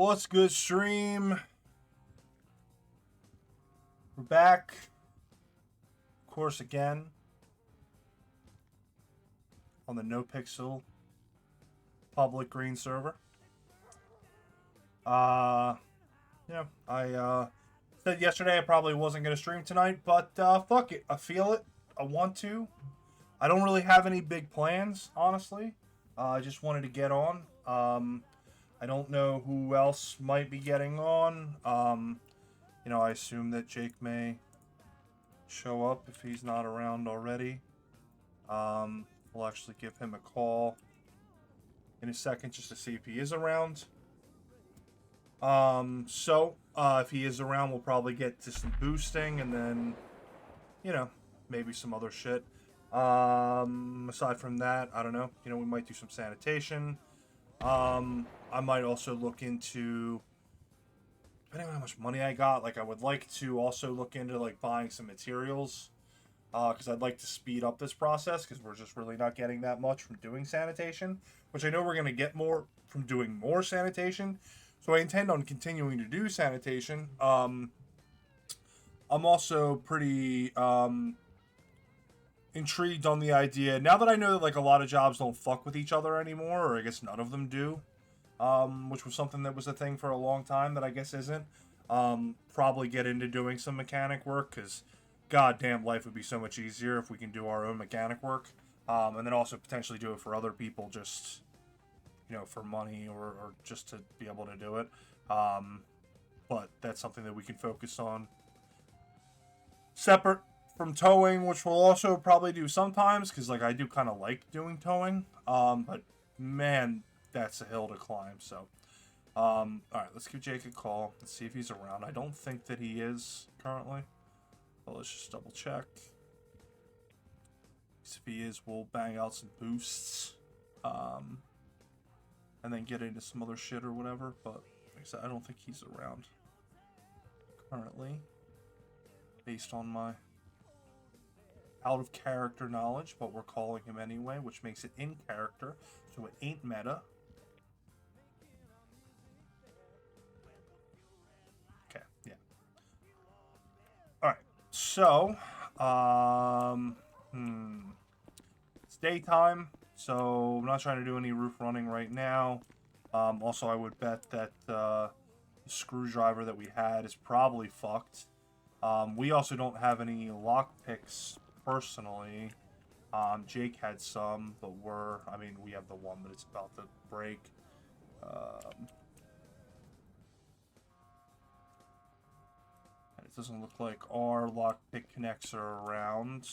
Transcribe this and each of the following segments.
What's good, stream? We're back. Of course, again. On the NoPixel public green server. I said yesterday I probably wasn't going to stream tonight, but fuck it. I feel it. I want to. I don't really have any big plans, honestly. I just wanted to get on. I don't know who else might be getting on. I assume that Jake may show up if he's not around already. We'll actually give him a call in a second just to see if he is around. If he is around, we'll probably get to some boosting and then, maybe some other shit. Aside from that, I don't know. We might do some sanitation. I might also look into, depending on how much money I got, I would like to also look into, buying some materials. Because I'd like to speed up this process, because we're just really not getting that much from doing sanitation, which I know we're going to get more from doing more sanitation. So I intend on continuing to do sanitation. I'm also pretty intrigued on the idea, now that I know that a lot of jobs don't fuck with each other anymore, or I guess none of them do, which was something that was a thing for a long time that I guess isn't. Probably get into doing some mechanic work, because goddamn, life would be so much easier if we can do our own mechanic work, and then also potentially do it for other people, just for money or just to be able to do it. But that's something that we can focus on separate from towing, which we'll also probably do sometimes, because I do kind of like doing towing, but man, that's a hill to climb. So all right, let's give Jake a call. Let's see if he's around. I don't think that he is currently. Well, let's just double check. If he is, we'll bang out some boosts. And then get into some other shit or whatever. But like I said, I don't think he's around currently. Based on my out of character knowledge, but we're calling him anyway, which makes it in character. So it ain't meta. Okay, yeah. Alright. So, it's daytime, so I'm not trying to do any roof running right now. Also, I would bet that the screwdriver that we had is probably fucked. We also don't have any lockpicks personally. Jake had some, but we have the one, but it's about to break. It doesn't look like our lockpick connects are around.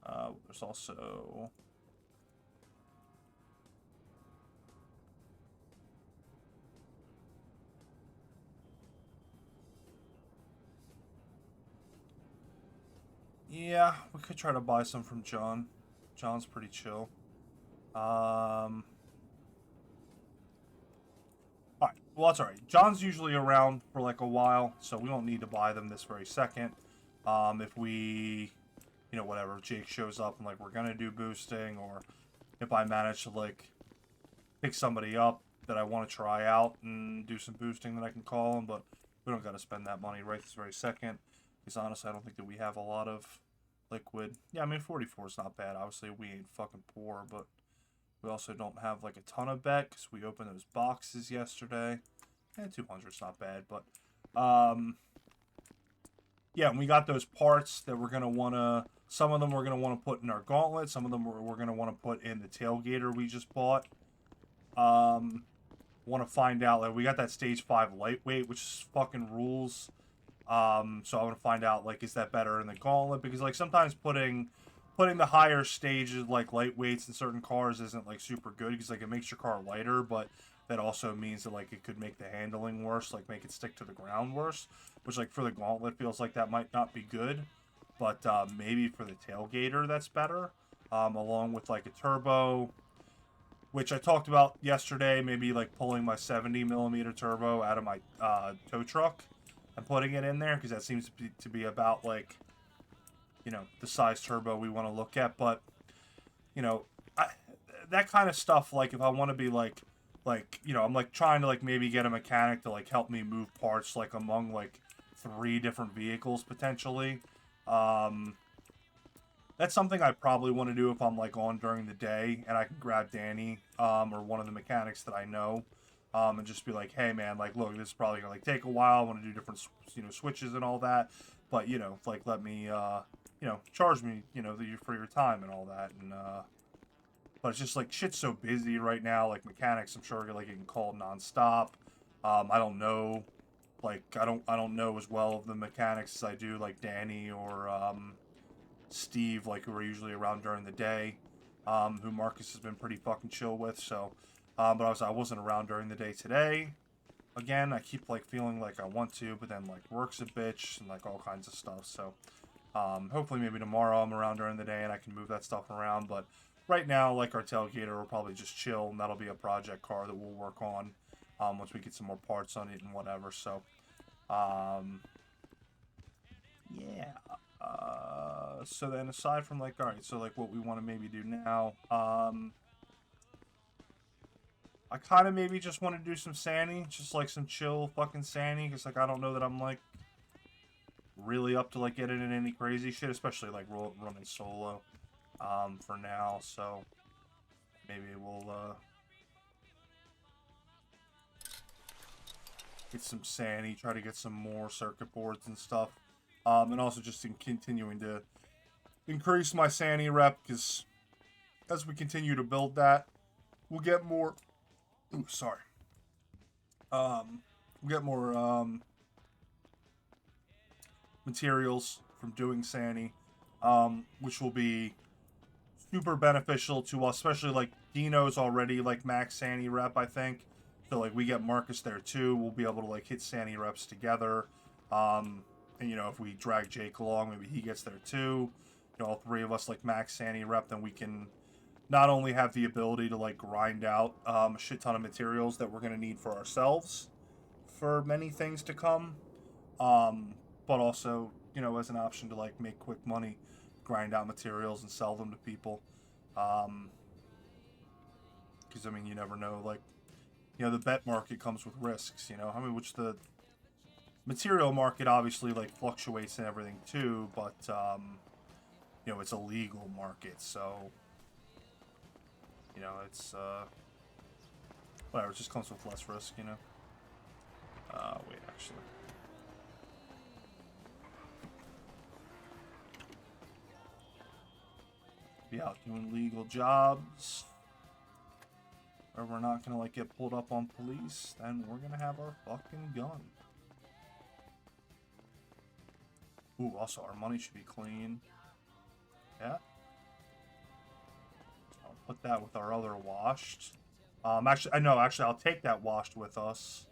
There's also... Yeah, we could try to buy some from John. John's pretty chill. Alright, well, that's alright. John's usually around for a while, so we don't need to buy them this very second. If we, whatever, Jake shows up and, we're gonna do boosting, or if I manage to, pick somebody up that I want to try out and do some boosting, that I can call them, but we don't gotta spend that money right this very second. Because honestly, I don't think that we have a lot of liquid. Yeah, 44 is not bad. Obviously, we ain't fucking poor, but we also don't have, a ton of bet, because we opened those boxes yesterday. And 200's not bad, but, yeah, and we got those parts that we're going to want to, some of them we're going to want to put in our gauntlet, some of them we're going to want to put in the tailgater we just bought. Want to find out, we got that stage 5 lightweight, which is fucking rules. So I want to find out, is that better in the gauntlet? Because, sometimes putting the higher stages, lightweights in certain cars isn't, super good. Because, it makes your car lighter, but that also means that, it could make the handling worse. Make it stick to the ground worse. Which, for the gauntlet, feels like that might not be good. But, maybe for the tailgater, that's better. Along with, a turbo, which I talked about yesterday. Maybe, pulling my 70mm turbo out of my, tow truck. And putting it in there, because that seems to be about, the size turbo we want to look at. But, that kind of stuff, if I want to be, like, you know, I'm like trying to like maybe get a mechanic to like help me move parts like among like 3 different vehicles potentially. Um, that's something I probably want to do if I'm like on during the day and I can grab Danny or one of the mechanics that I know, and just be like, hey man, like look, this is probably gonna like take a while. I want to do different switches and all that, but you know, like let me you know, charge me, you know, for your time and all that. And but it's just like shit's so busy right now. Like mechanics, I'm sure are like getting called nonstop. I don't know, like I don't know as well of the mechanics as I do like Danny or Steve, like who are usually around during the day, who Marcus has been pretty fucking chill with. So, but I wasn't around during the day today. Again, I keep like feeling like I want to, but then like work's a bitch and like all kinds of stuff. So, hopefully maybe tomorrow I'm around during the day and I can move that stuff around. But right now, like our tailgater will probably just chill, and that'll be a project car that we'll work on once we get some more parts on it and whatever. So, um, yeah. So then aside from like, all right, so like what we want to maybe do now, I kind of maybe just want to do some Sandy, just like some chill fucking Sandy, because like I don't know that I'm like really up to like getting in any crazy shit, especially like running solo, for now. So maybe we'll get some Sandy, try to get some more circuit boards and stuff, and also just in continuing to increase my Sandy rep, because as we continue to build that, we'll get more. Ooh, sorry. We'll get more materials from doing Sandy, which will be super beneficial to us, especially like Dino's already like max Sandy rep, I think. So like we get Marcus there too, we'll be able to like hit Sandy reps together. And you know, if we drag Jake along, maybe he gets there too. You know, all 3 of us like max Sandy rep, then we can not only have the ability to like grind out a shit ton of materials that we're gonna need for ourselves for many things to come, but also, you know, as an option to like make quick money, grind out materials and sell them to people. Because I mean, you never know. Like, you know, the bet market comes with risks. You know, I mean, which the material market obviously like fluctuates and everything too, but you know, it's a legal market, so you know, it's whatever. It just comes with less risk. You know. Wait, actually. Be out doing legal jobs, or we're not gonna like get pulled up on police, then we're gonna have our fucking gun. Ooh, also our money should be clean. Yeah. I'll put that with our other washed. Actually, I know. Actually, I'll take that washed with us.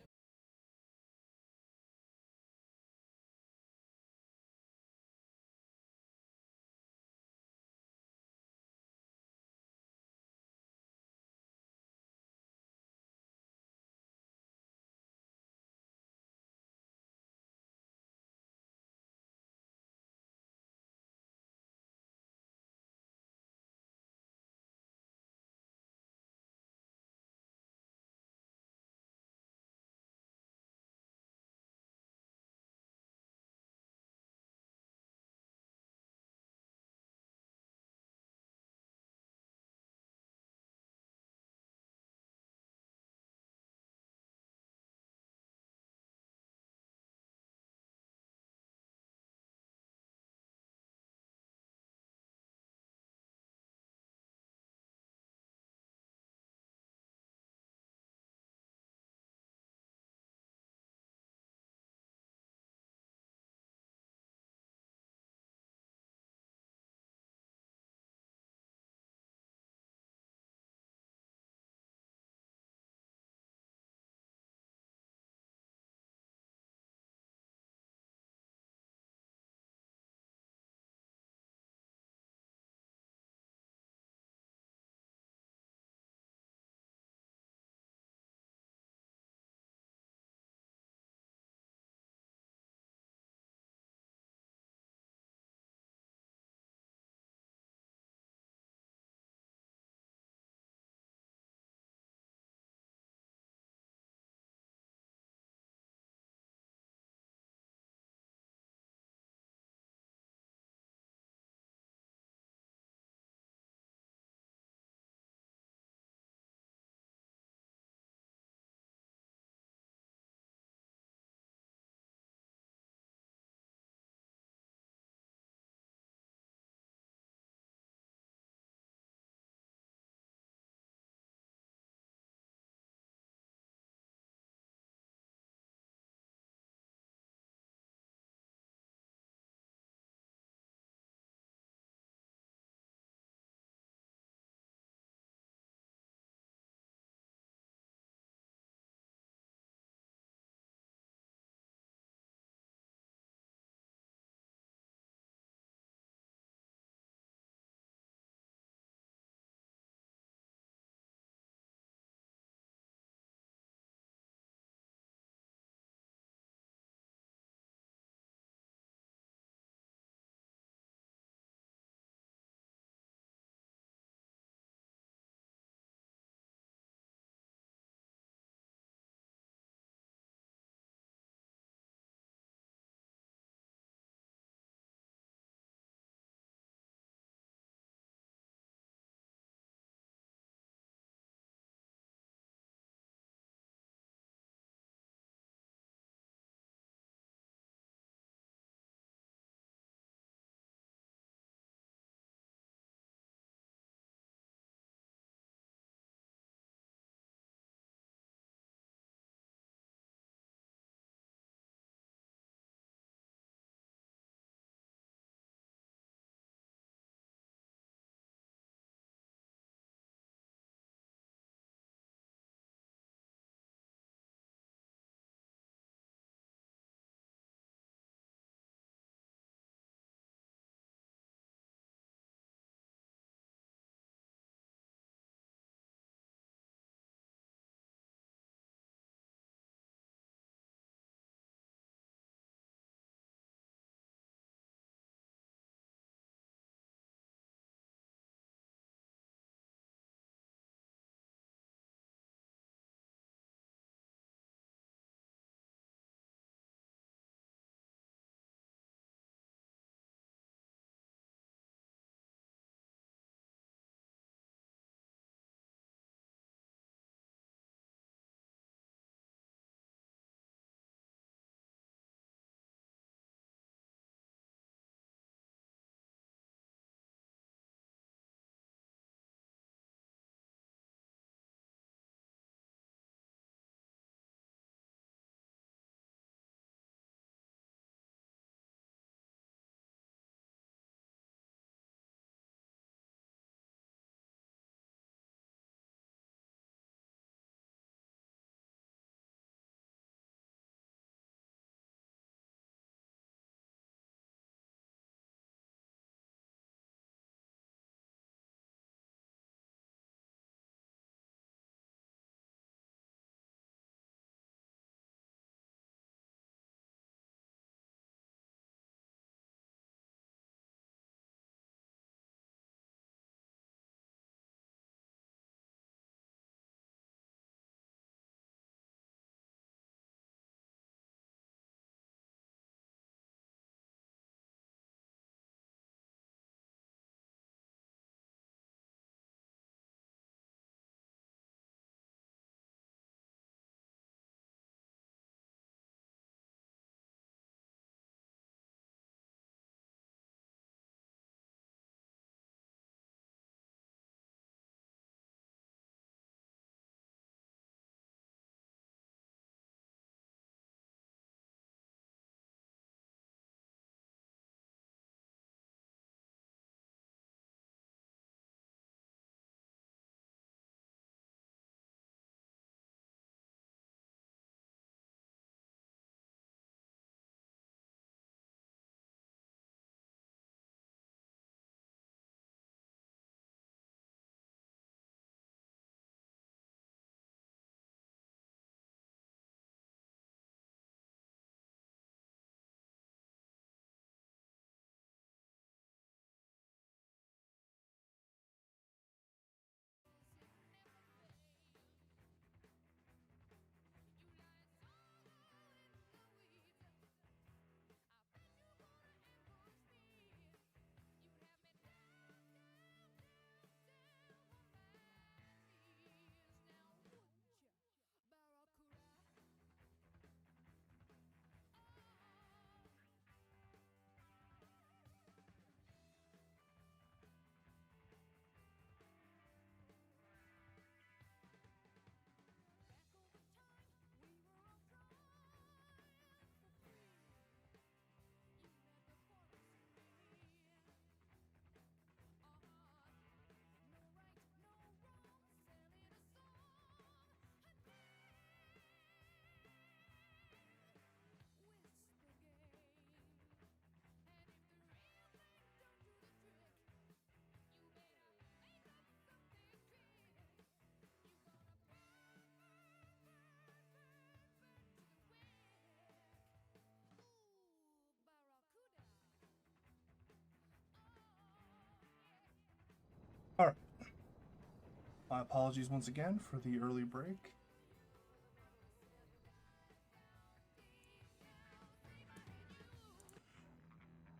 My apologies once again for the early break.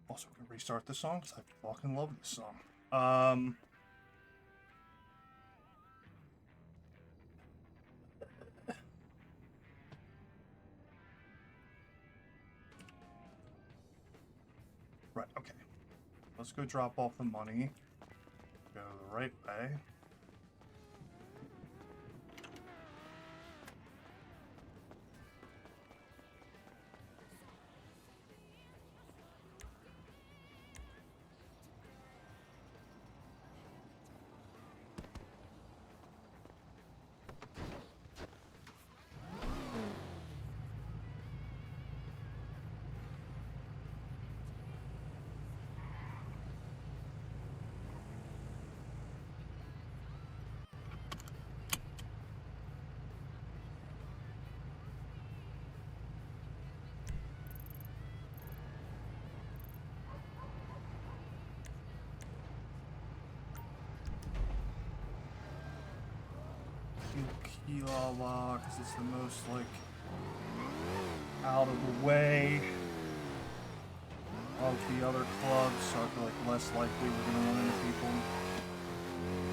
Also, I'm gonna restart this song because I fucking love this song. Right, okay. Let's go drop off the money. Go the right way. Kilawa, because it's the most, like, out of the way of the other clubs, so I feel like less likely we're going to run into people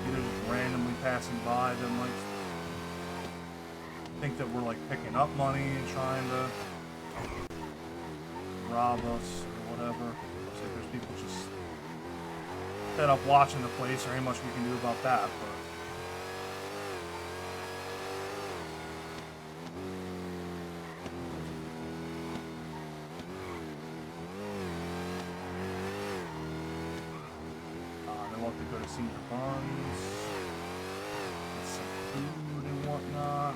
either just randomly passing by than, like, think that we're, like, picking up money and trying to rob us or whatever. Looks like there's people just set up watching the place, or ain't much we can do about that, but go to Senior Buns, get some food and whatnot.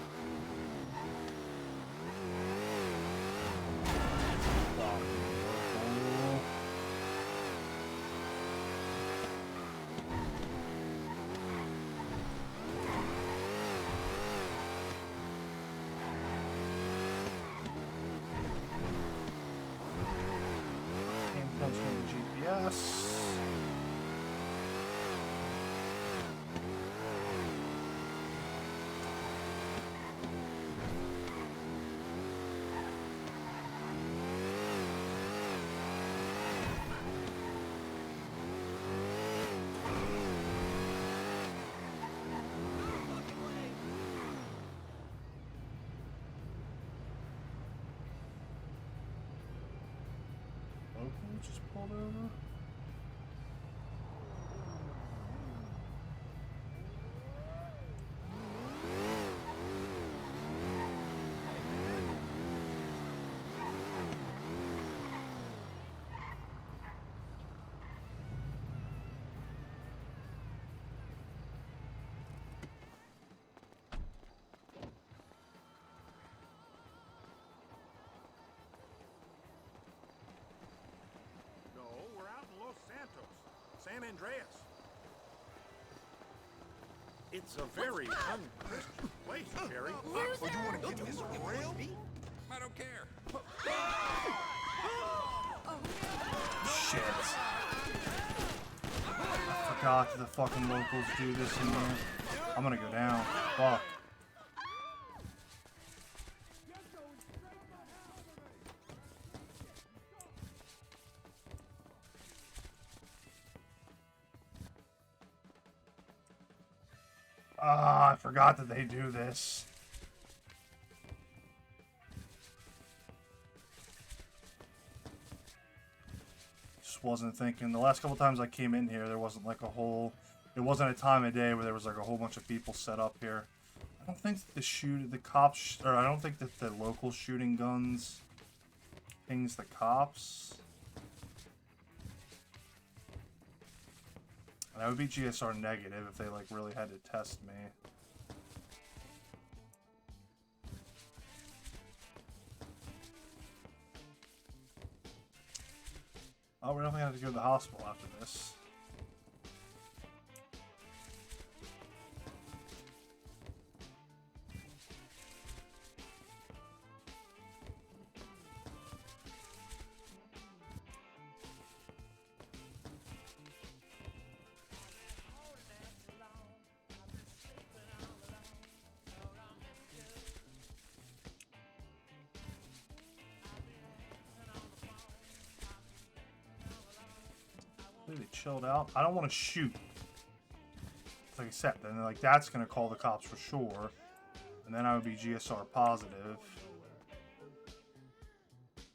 And comes from the GPS. Just pulled over. San Andreas. It's a very un-Christian place, Jerry. Oh, you want to get this real? I don't care. Shit. I forgot the fucking locals do this in there. I'm gonna go down. Fuck. Ah, I forgot that they do this. Just wasn't thinking. The last couple times I came in here, there wasn't like a whole... It wasn't a time of day where there was like a whole bunch of people set up here. I don't think that the cops... Or I don't think that the local shooting guns pings the cops. That would be GSR negative if they like really had to test me. Oh, we're definitely gonna have to go to the hospital after this. They chilled out. I don't want to shoot. Like I said, then like that's gonna call the cops for sure, and then I would be GSR positive,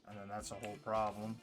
and then that's a whole problem.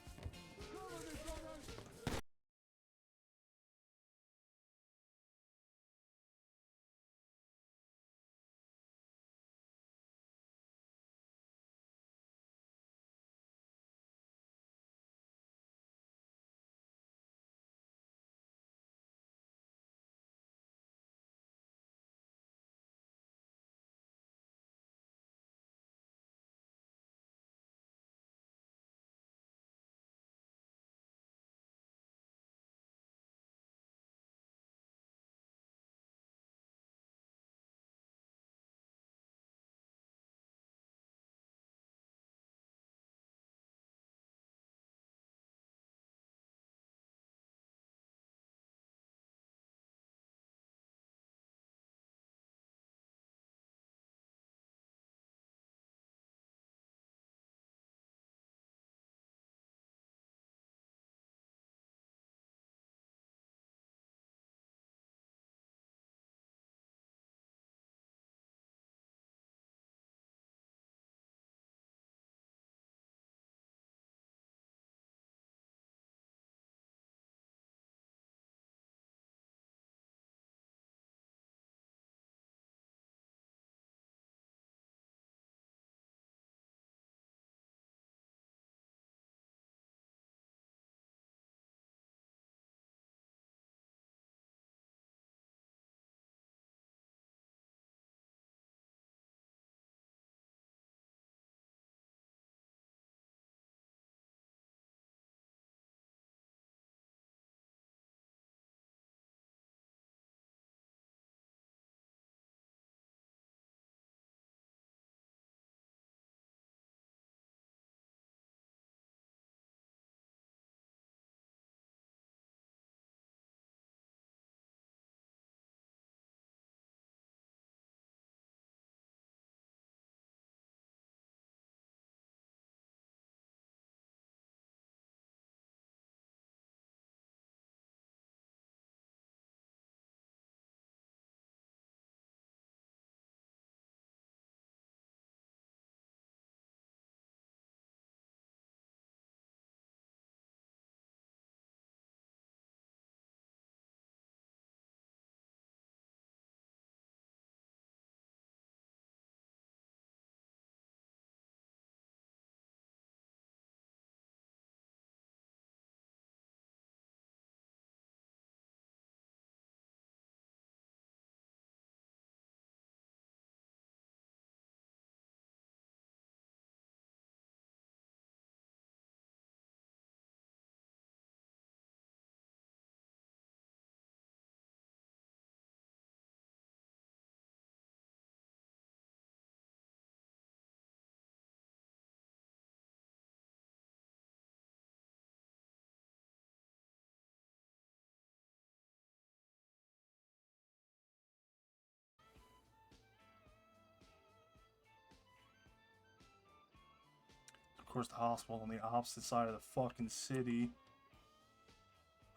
Of course, the hospital on the opposite side of the fucking city.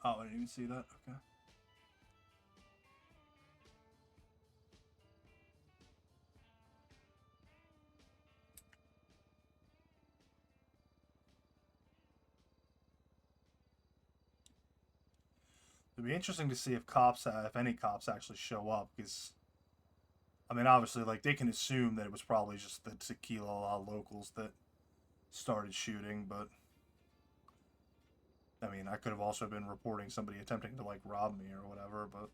Oh, I didn't even see that. Okay. It'd be interesting to see if if any cops actually show up, because, I mean, obviously, like, they can assume that it was probably just the Tequila locals that started shooting, but, I mean, I could have also been reporting somebody attempting to, like, rob me or whatever, but...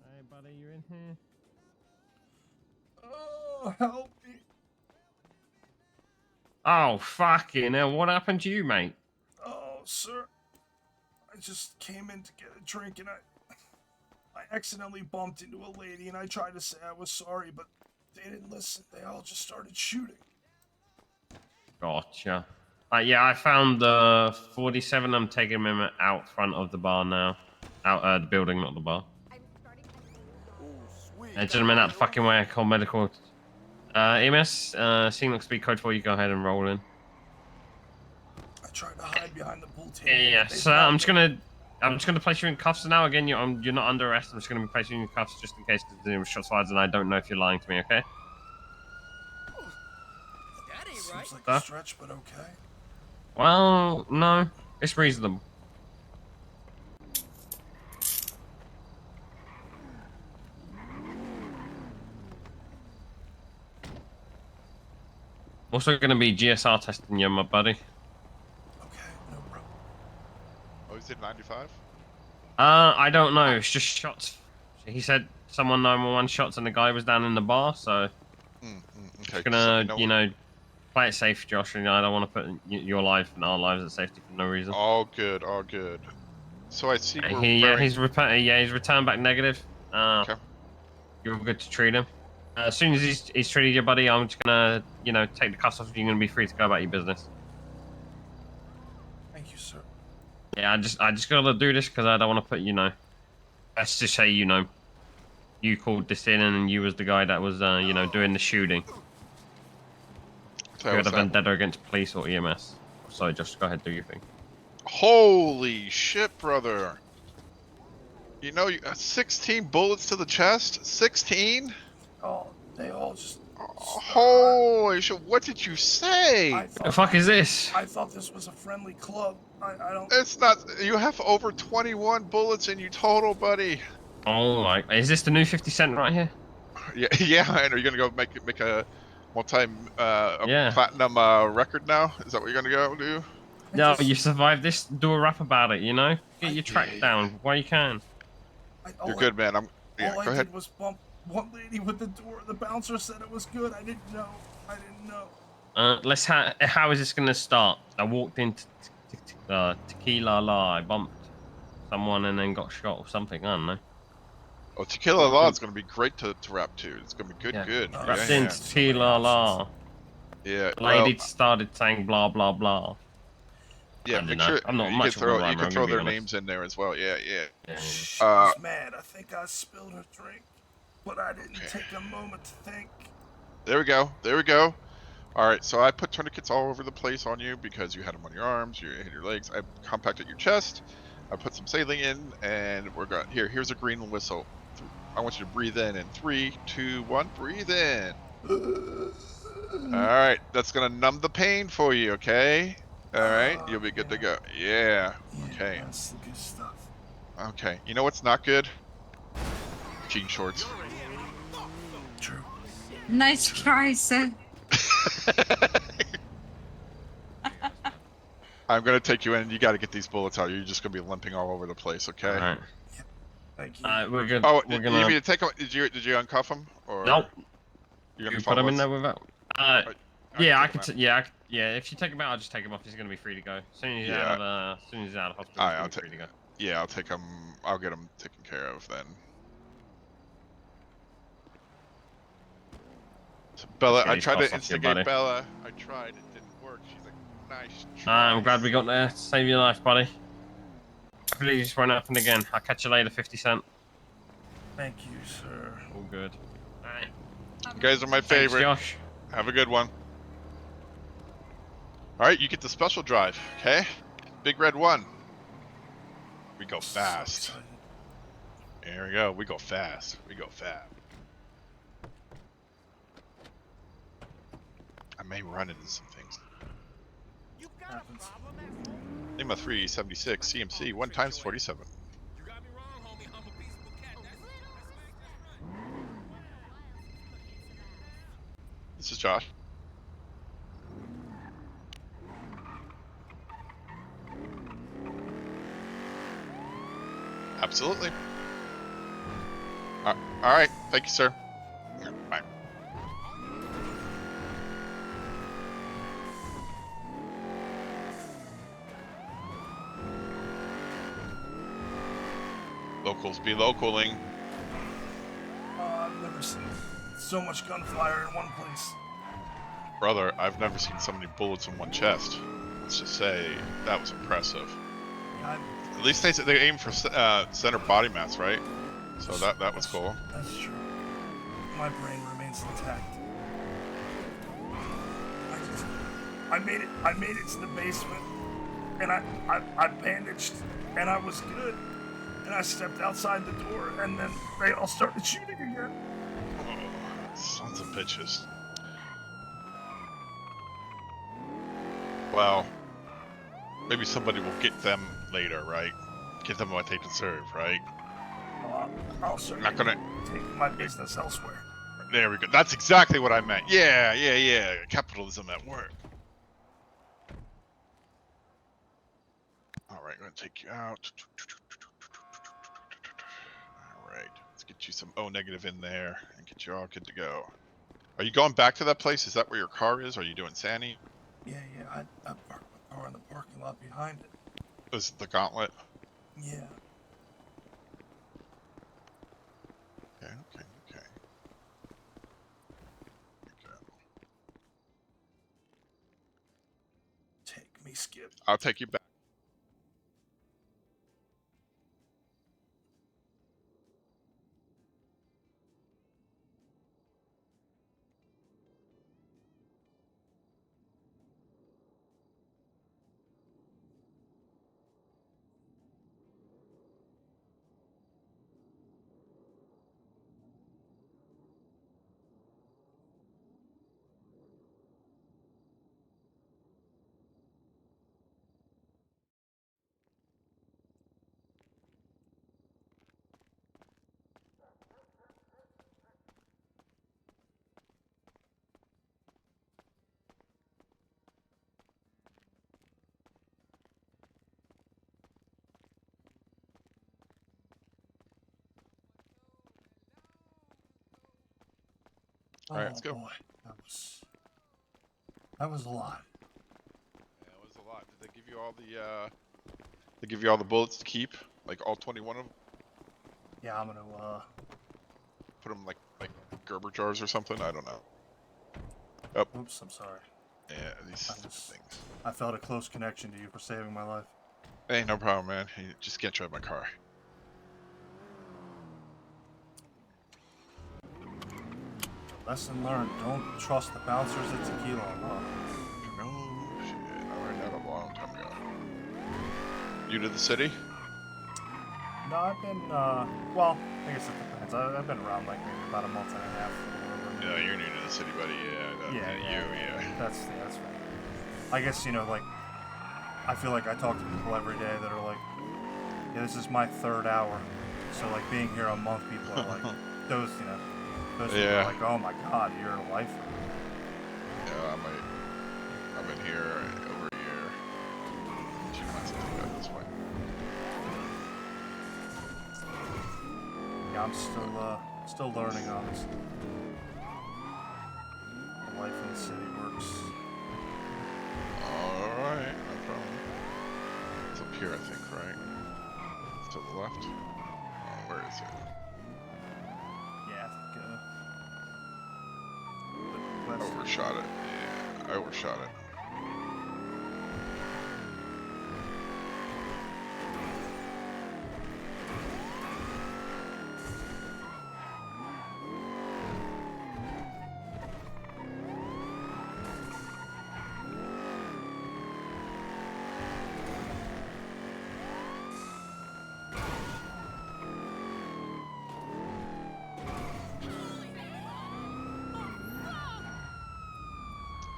Hey, buddy, you in here? Oh, help me. Oh, fucking hell. What happened to you, mate? Oh, sir. I just came in to get a drink and I accidentally bumped into a lady and I tried to say I was sorry, but they didn't listen. They all just started shooting. Gotcha. Yeah, I found the 47. I'm taking him out front of the bar now. Out the building, not the bar. Ooh, sweet. Gentlemen, out the fucking way. I call medical. EMS, scene looks to be code 4. You go ahead and roll in. I tried to hide behind the pool table. Yeah, but they so blocked I'm just gonna place you in cuffs now. Again, you're not under arrest. I'm just gonna be placing you in cuffs just in case there was shots fired, and I don't know if you're lying to me. Okay? That ain't right. Seems like Huh? a stretch, but okay. Well, no, it's reasonable. Also gonna be GSR testing you, my buddy. Okay, no problem. Oh, he's in 95? I don't know. It's just shots. He said someone 911 shots, and the guy was down in the bar. So Okay. just just gonna, let me know play it safe, Josh. And I don't want to put your life and our lives at safety for no reason. all good, all good. So I see we're He's returned back negative. Okay. You're good to treat him. As soon as he's treated your buddy, I'm just gonna, take the cuffs off. You're gonna be free to go about your business. Thank you, sir. Yeah, I just gotta do this because I don't want to put, let's just say, you called this in and you was the guy that was, doing the shooting. So You had what's a that? vendetta against police or EMS. Sorry, just go ahead, do your thing. Holy shit, brother. 16 bullets to the chest? 16? Oh, they all just. Holy shit, what did you say? I What the thought, fuck is this? I thought this was a friendly club. I don't. It's not, you have over 21 bullets in you total, buddy. Oh my, is this the new 50 Cent right here? Yeah, yeah, and are you gonna go make a Yeah. platinum record now? Is that what you're gonna go do? No, just- you survived this. Do a rap about it. Get your track Yeah. down while you can. You're good, man. Yeah, All I go ahead. did was bump one lady with the door. The bouncer said it was good. I didn't know. How is this gonna start? I walked into Tequila La. I bumped someone and then got shot or something. I don't know. Oh, Tequila Law is gonna be great to rap to. It's gonna be good, Yeah. good. Rapped Yeah, into Tequila La. yeah. The Well, lady started saying blah blah blah. yeah. I don't Make know. sure I'm not you much can of a throw rhymer, you can I'm throw gonna be their honest. names in there as well. Yeah, yeah. Yeah. She was mad. I think I spilled her drink, but I didn't Okay. take a moment to think. There we go. There we go. All right. So I put tourniquets all over the place on you because you had them on your arms, you had your legs. I compacted your chest. I put some saline in, and we're going. Here's a green whistle. I want you to breathe in 3, 2, 1. Breathe in. All right. That's gonna numb the pain for you. Okay. All right. You'll be good to go. Yeah. Okay. That's the good stuff. Okay. You know what's not good? Jean shorts. True. Nice try, sir. I'm gonna take you in. You got to get these bullets out. You're just gonna be limping all over the place. Okay. All right. Thank you. We're good. Oh, we're you gonna. need me to take them? Did you uncuff them? Or Nope. You're gonna You put him follow in there us? without. Yeah, I could. Yeah. If you take him out, I'll just take him off. He's gonna be free to go. As soon as he's out of hospital, he's Alright, gonna I'll be free to go. Yeah, I'll take them. I'll get them taken care of then. So Bella, Let's get I these tried costs to off your buddy. instigate Bella. I tried. It didn't work. She's like, nice try. I'm glad we got there to save your life, buddy. Hopefully this won't happen again. I'll catch you later, 50 Cent. Thank you, sir. All good. Alright. You guys are my Thanks, favorite. Josh. Have a good one. Alright, you get the special drive, okay? Big red one. We go fast. So excited. There we go. We go fast. We go fast. I may run into some things. You got a problem, asshole? Lima 376 CMC 1 times 47. You got me wrong, homie. I'm a peaceable cat. That's right. This is Josh. Absolutely. All right. Thank you, sir. Bye. Locals be localing. I've never seen so much gunfire in one place. Brother, I've never seen so many bullets in one chest. let's just say that was impressive. Yeah, At least they aim for center body mass, right? So that was cool. that's true. My brain remains intact. I made it to the basement, and I bandaged, and I was good. And I stepped outside the door, and then they all started shooting again. Oh, sons of bitches. Well, maybe somebody will get them later, right? Give them what they deserve, right? I'll certainly Not gonna. take my business elsewhere. There we go. That's exactly what I meant. Yeah. Capitalism at work. All right, I'm gonna take you out. All right, let's get you some O negative in there and get you all good to go. Are you going back to that place? Is that where your car is? Are you doing Sandy? Yeah, I parked my car in the parking lot behind it. Is it the gauntlet? Yeah. Okay. Take me, Skip. I'll take you back. All right, let's go. Boy, that was a lot. Yeah, it was a lot. Did they give you all the They give you all the bullets to keep, like all 21 of them? Yeah, I'm gonna Put them like Gerber jars or something. I don't know. Oops, I'm sorry. Yeah, these things. I felt a close connection to you for saving my life. Hey, no problem, man. You just can't drive my car. Lesson learned: don't trust the bouncers at Tequila. No shit. I learned that a long time ago. You to the city? No, I've been, well, I guess it depends. I've been around like maybe about a month and a half. Yeah, you're new to the city, buddy. Yeah. That's fine. I guess, like, I feel like I talk to people every day that are like, yeah, this is my third hour. So, like, being here a month, people are like, those people are like, oh my god, you're a lifer. Yeah, I've been here over a year. 2 months, I think, at this point. Yeah, I'm still learning, honestly. Life in the city works. Alright, no problem. It's up here, I think, right? It's to the left? Oh, where is it? Yeah, I think, Overshot it. Yeah, I overshot it.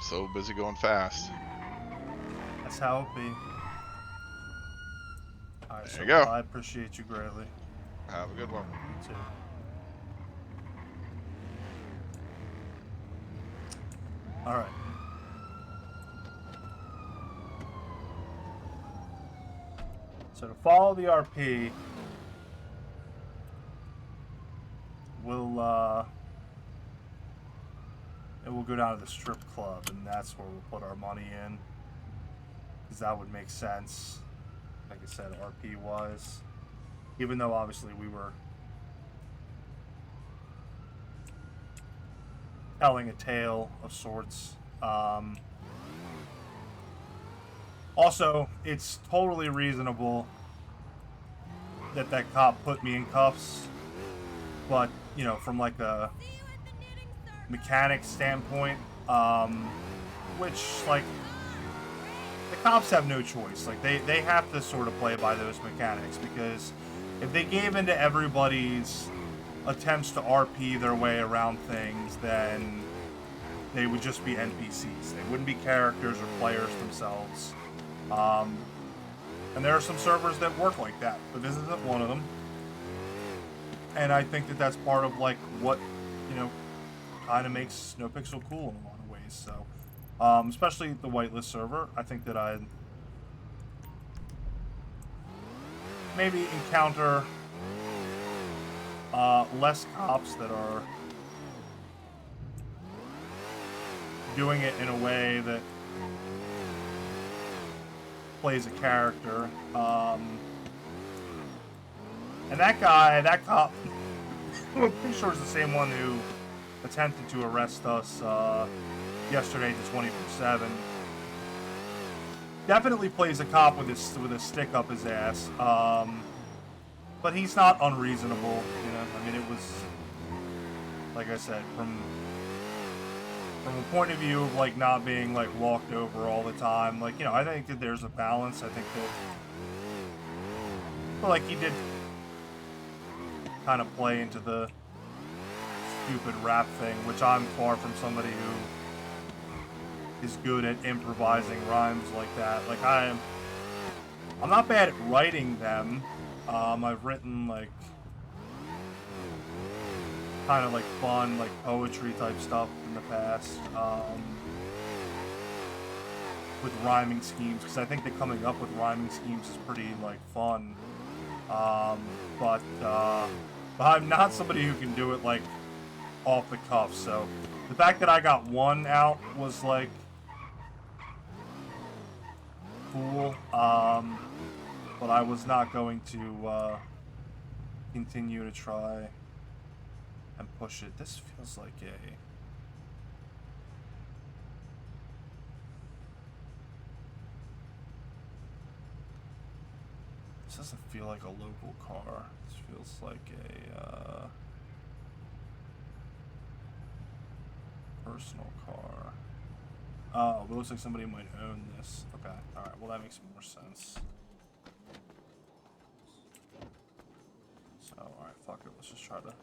So busy going fast. that's how it be. Alright, There so you go. I appreciate you greatly. Have a good one. You too. Alright. So to follow the RP, we'll go down to the strip club, and that's where we'll put our money in, because that would make sense, like I said, RP wise, even though obviously we were telling a tale of sorts. Also, it's totally reasonable that that cop put me in cuffs, but, you know, from like a mechanic standpoint, which, like, the cops have no choice. Like, they have to sort of play by those mechanics, because if they gave in to everybody's attempts to RP their way around things, then they would just be NPCs. They wouldn't be characters or players themselves. And there are some servers that work like that, but this isn't one of them. And I think that that's part of, like, what, you know, kind of makes NoPixel cool in a lot of ways. So, especially the whitelist server, I think that I'd maybe encounter less cops that are doing it in a way that plays a character. And that guy, that cop, I'm pretty sure is the same one who attempted to arrest us yesterday to 24/7. Definitely plays a cop with a stick up his ass. But he's not unreasonable, you know. I mean, it was, like I said, from a point of view of, like, not being, like, walked over all the time. Like, you know, I think that there's a balance. I think that, but, like, he did kind of play into the stupid rap thing, which I'm far from somebody who is good at improvising rhymes like that. Like, I'm not bad at writing them. I've written, like, kind of, like, fun, like, poetry type stuff in the past, with rhyming schemes, because I think that coming up with rhyming schemes is pretty, like, fun. But I'm not somebody who can do it, like, off the cuff. So the fact that I got one out was, like, cool. But I was not going to continue to try and push it. This feels like a... This doesn't feel like a local car. This feels like a personal car. Oh, it looks like somebody might own this. Okay, alright, well that makes more sense. So, alright, fuck it, let's just try to get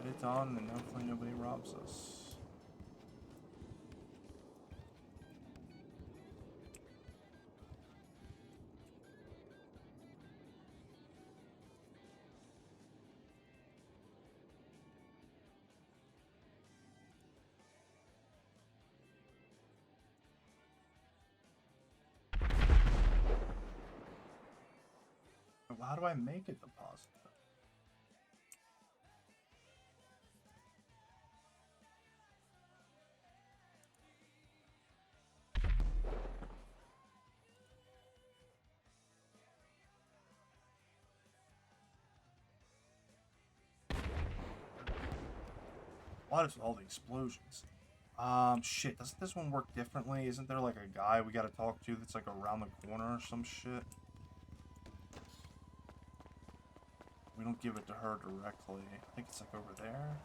it done and hopefully nobody robs us. How do I make it the positive? What is with all the explosions? Shit, doesn't this one work differently? Isn't there, like, a guy we gotta talk to that's, like, around the corner or some shit? We don't give it to her directly. I think it's, like, over there.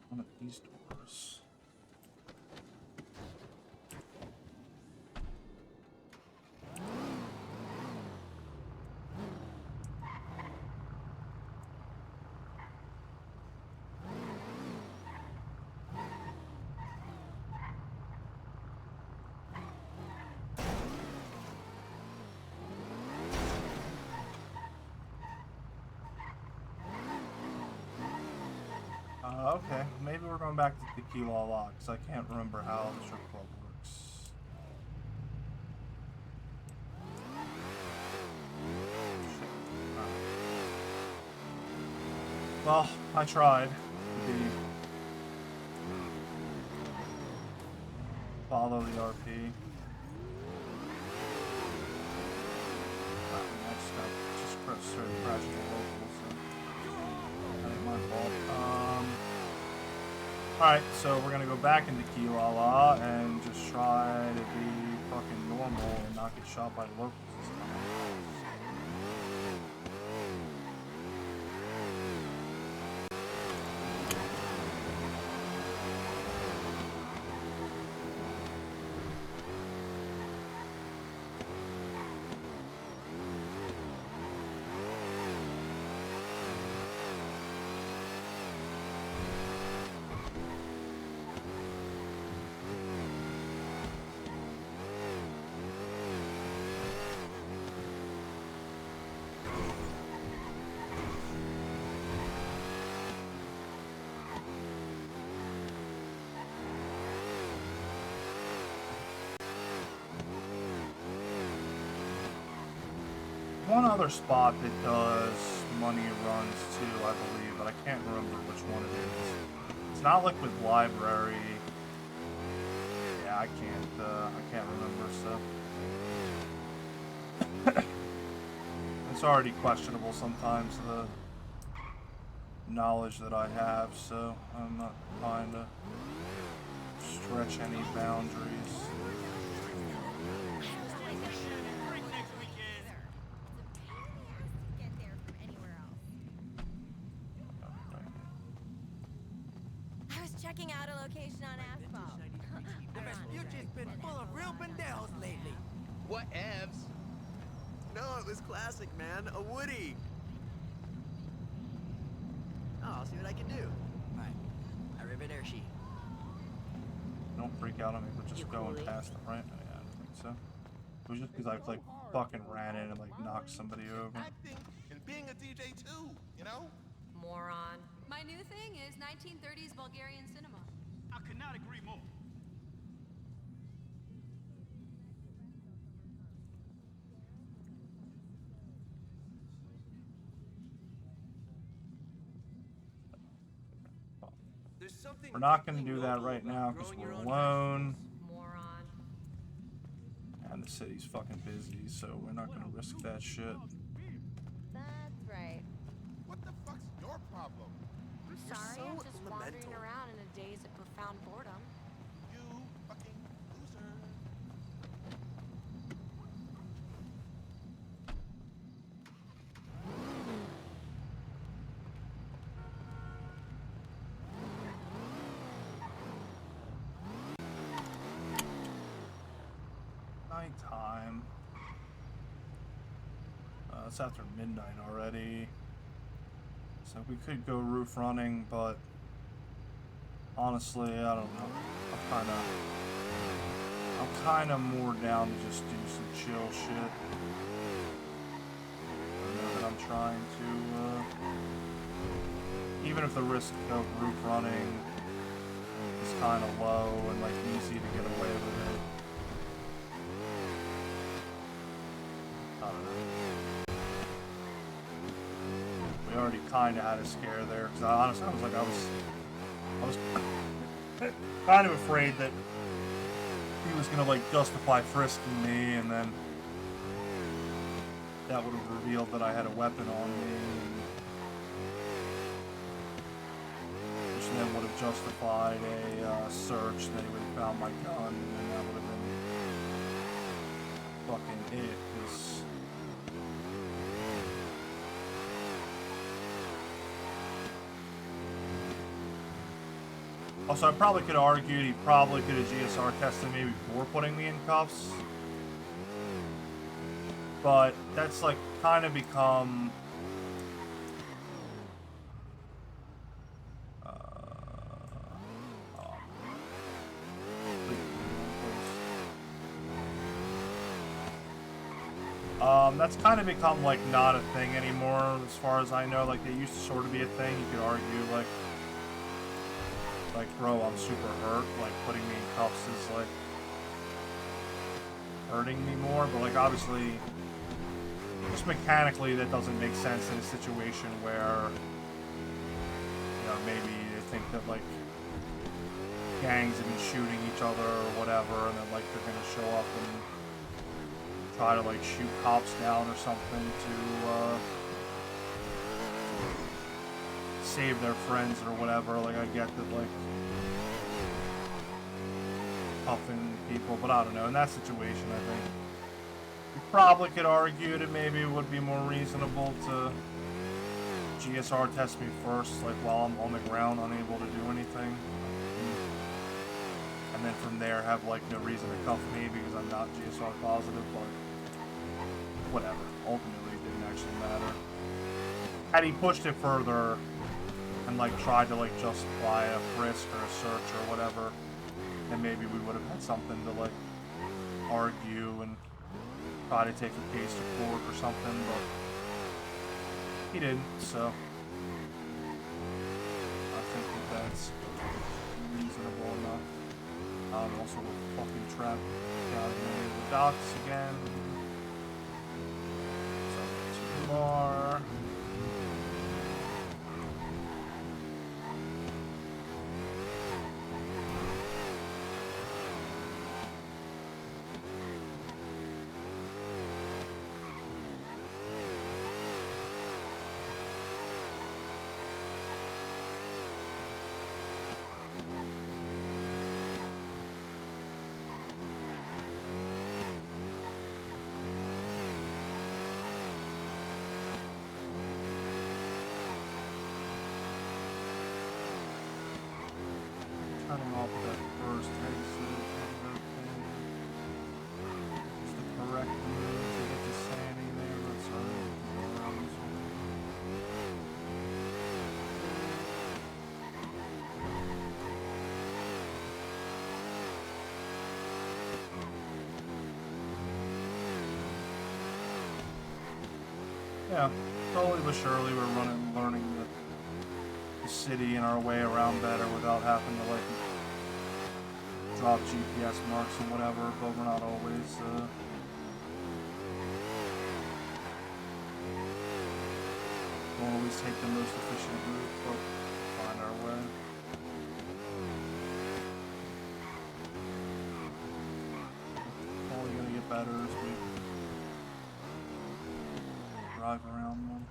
One of these doors. Okay, maybe we're going back to Tequila Lock, because I can't remember how the strip club works. Well, I tried to be... follow the RP. I just started crashing the locals, so that ain't my fault. Alright, so we're gonna go back into Key Lala and just try to be fucking normal and not get shot by the locals this time. One other spot that does money runs too, I believe, but I can't remember which one it is. It's not Liquid Library. Yeah, I can't remember, so. It's already questionable sometimes, the knowledge that I have, so I'm not trying to stretch any boundaries. Checking out a location on asphalt. Vespucci's been full of real pendejos lately. What evs? No, it was classic, man. A Woody. Oh, I'll see what I can do. Right. Arrivederci. Don't freak out on me for just going past the ramp. Yeah, I don't think so. It was just because I like fucking ran in and like knocked somebody over. Acting and being a DJ too, you know? Moron. My new thing is 1930s Bulgarian cinema. I could not agree more. We're not going to do that right now because we're alone. Moron. And the city's fucking busy, so we're not going to risk that shit. That's right. What the fuck's your problem? I'm sorry, I'm just wandering around in a daze of profound boredom. You fucking loser. Nighttime. It's after midnight already. So we could go roof running, but honestly, I don't know. I'm kind of more down to just do some chill shit. I know that I'm trying to, even if the risk of roof running is kind of low and like easy to get away with it. I don't know. We already kind of had a scare there, because honestly, I was kind of afraid that he was gonna like justify frisking me, and then that would have revealed that I had a weapon on me, which then would have justified a search. Then he would have found my gun, and then that would have been fucking it. 'Cause also, I probably could have argued he probably could have GSR tested me before putting me in cuffs. But that's like kind of become... that's kind of become like not a thing anymore as far as I know. Like they used to sort of be a thing. You could argue like like, bro, I'm super hurt. Like, putting me in cuffs is, like, hurting me more. But, like, obviously, just mechanically, that doesn't make sense in a situation where, you know, maybe they think that, like, gangs have been shooting each other or whatever, and then, like, they're gonna show up and try to, like, shoot cops down or something to, save their friends or whatever. Like, I get that, like, cuffing people, but I don't know. In that situation, I think you probably could argue that maybe it would be more reasonable to GSR test me first, like, while I'm on the ground, unable to do anything. And then from there, have, like, no reason to cuff me because I'm not GSR positive, but whatever. Ultimately, it didn't actually matter. Had he pushed it further and, like, tried to, like, justify a frisk or a search or whatever, then maybe we would have had something to, like, argue and try to take a case to court or something, but he didn't, so I think that that's reasonable enough. Also, we're fucking trapped down here in the docks again. So, 2 more. Turning off that first exit. Is the correct move to get to Sandy there, but sorry. Yeah, slowly but surely we're learning the city and our way around better without having to, like, drop GPS marks and whatever, but we're not always, we'll always take the most efficient route, but find our way. Only gonna get better as we drive around them.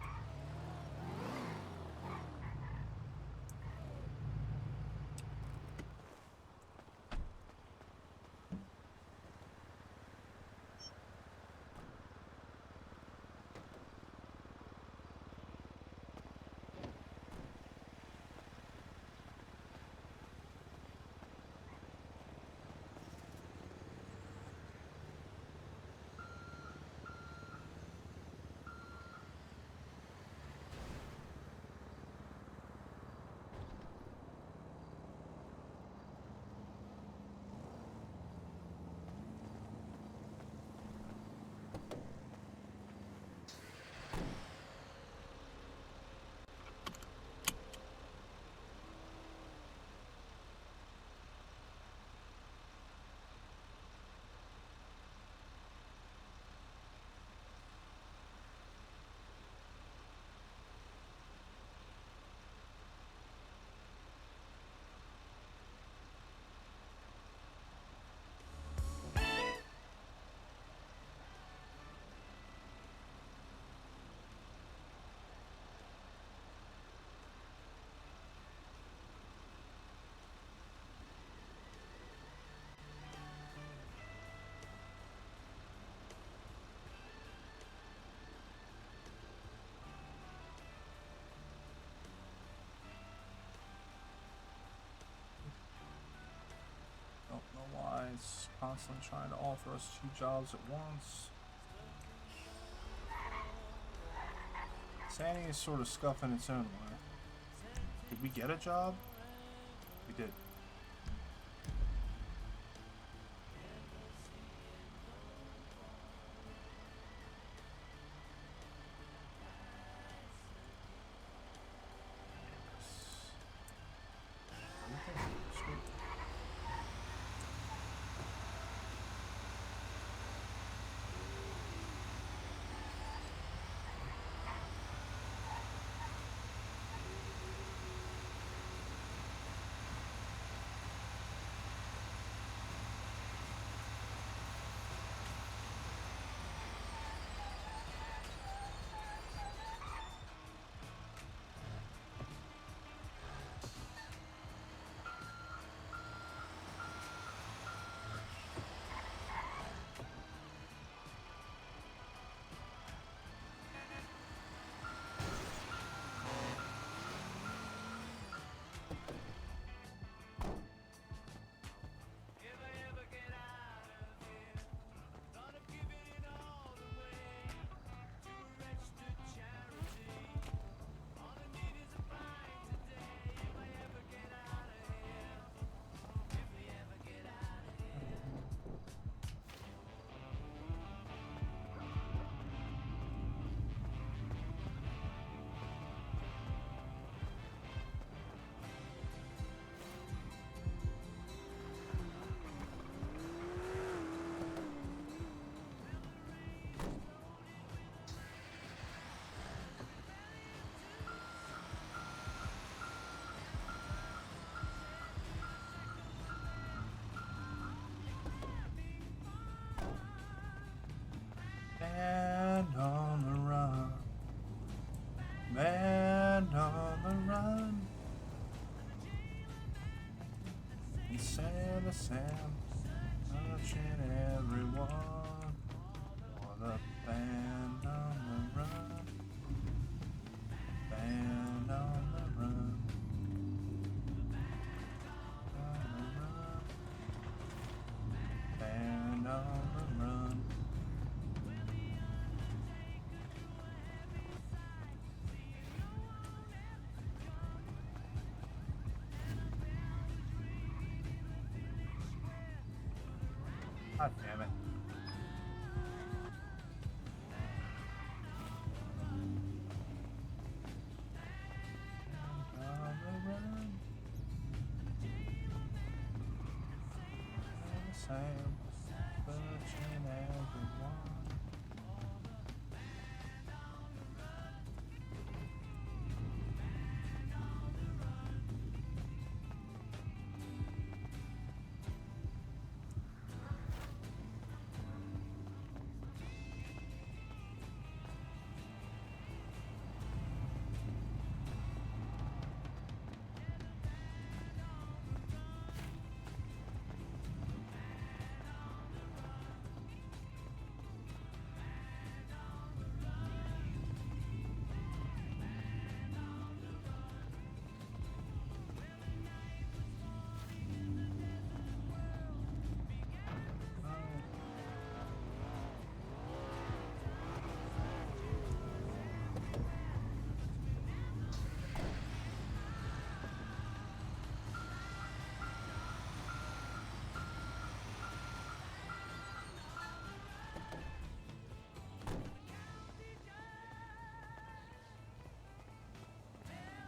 Don't know why it's constantly trying to offer us 2 jobs at once. Sandy is sort of scuffing its own way. Did we get a job? We did. sand, touching everyone. For the band on the run. Band on the run. On the run. Band on the run. God damn it. On the run. Sam, touching everyone.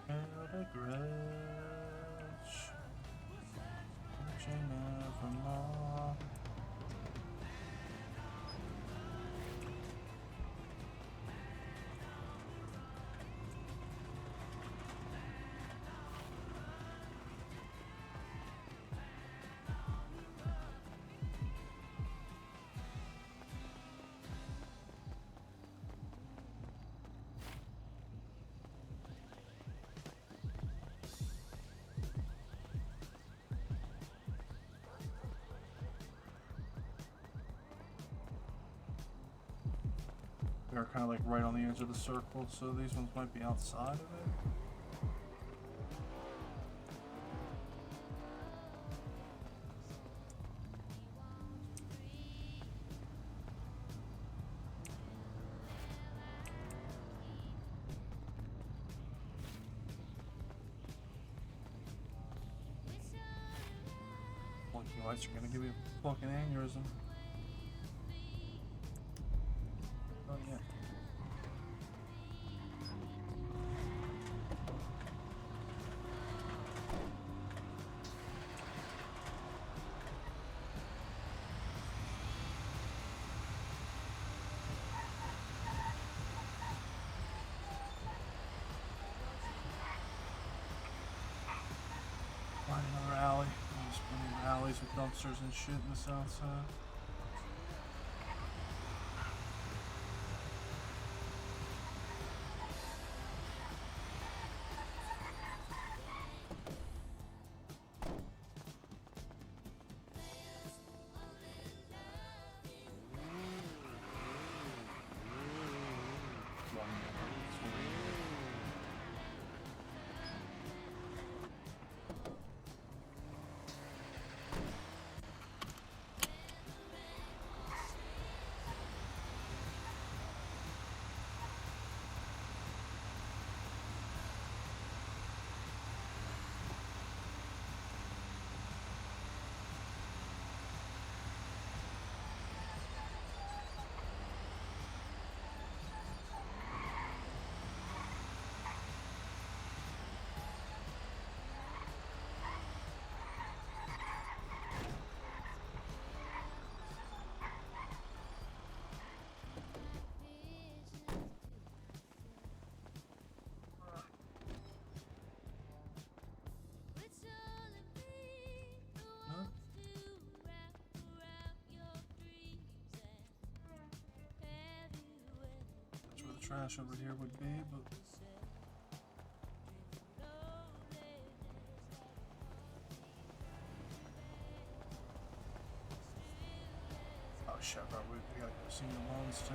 Held a grudge, which I never more. They're kind of like right on the edge of the circle, so these ones might be outside of it. Blinking lights are gonna give you a fucking aneurysm. Oh yeah. Find another alley. There's plenty of alleys with dumpsters and shit in the south side. Trash over here would be, but Probably we got senior loans too.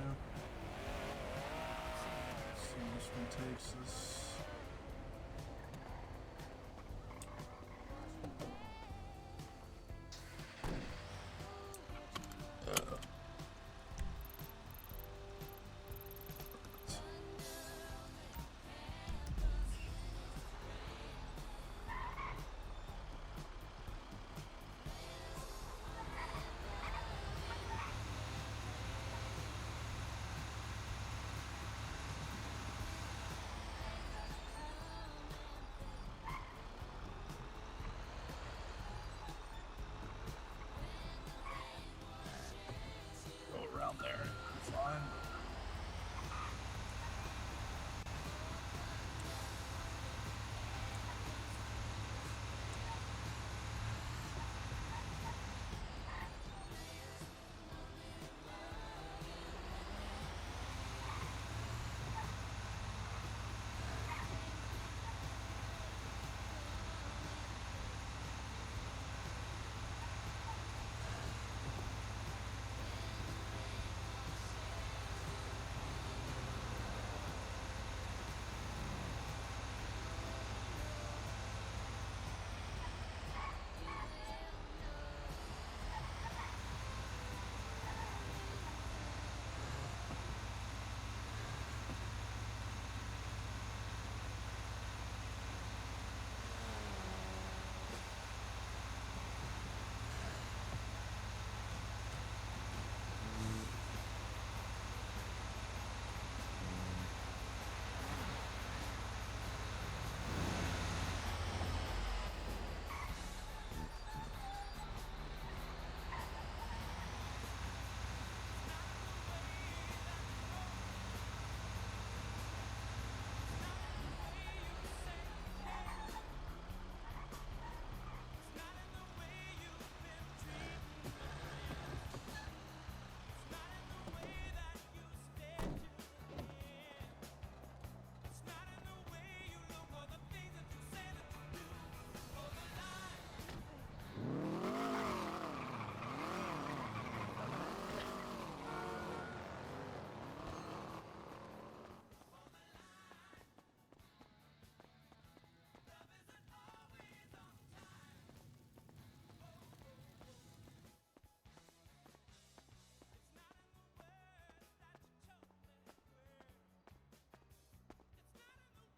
See how this one takes us. Go around there. Fine.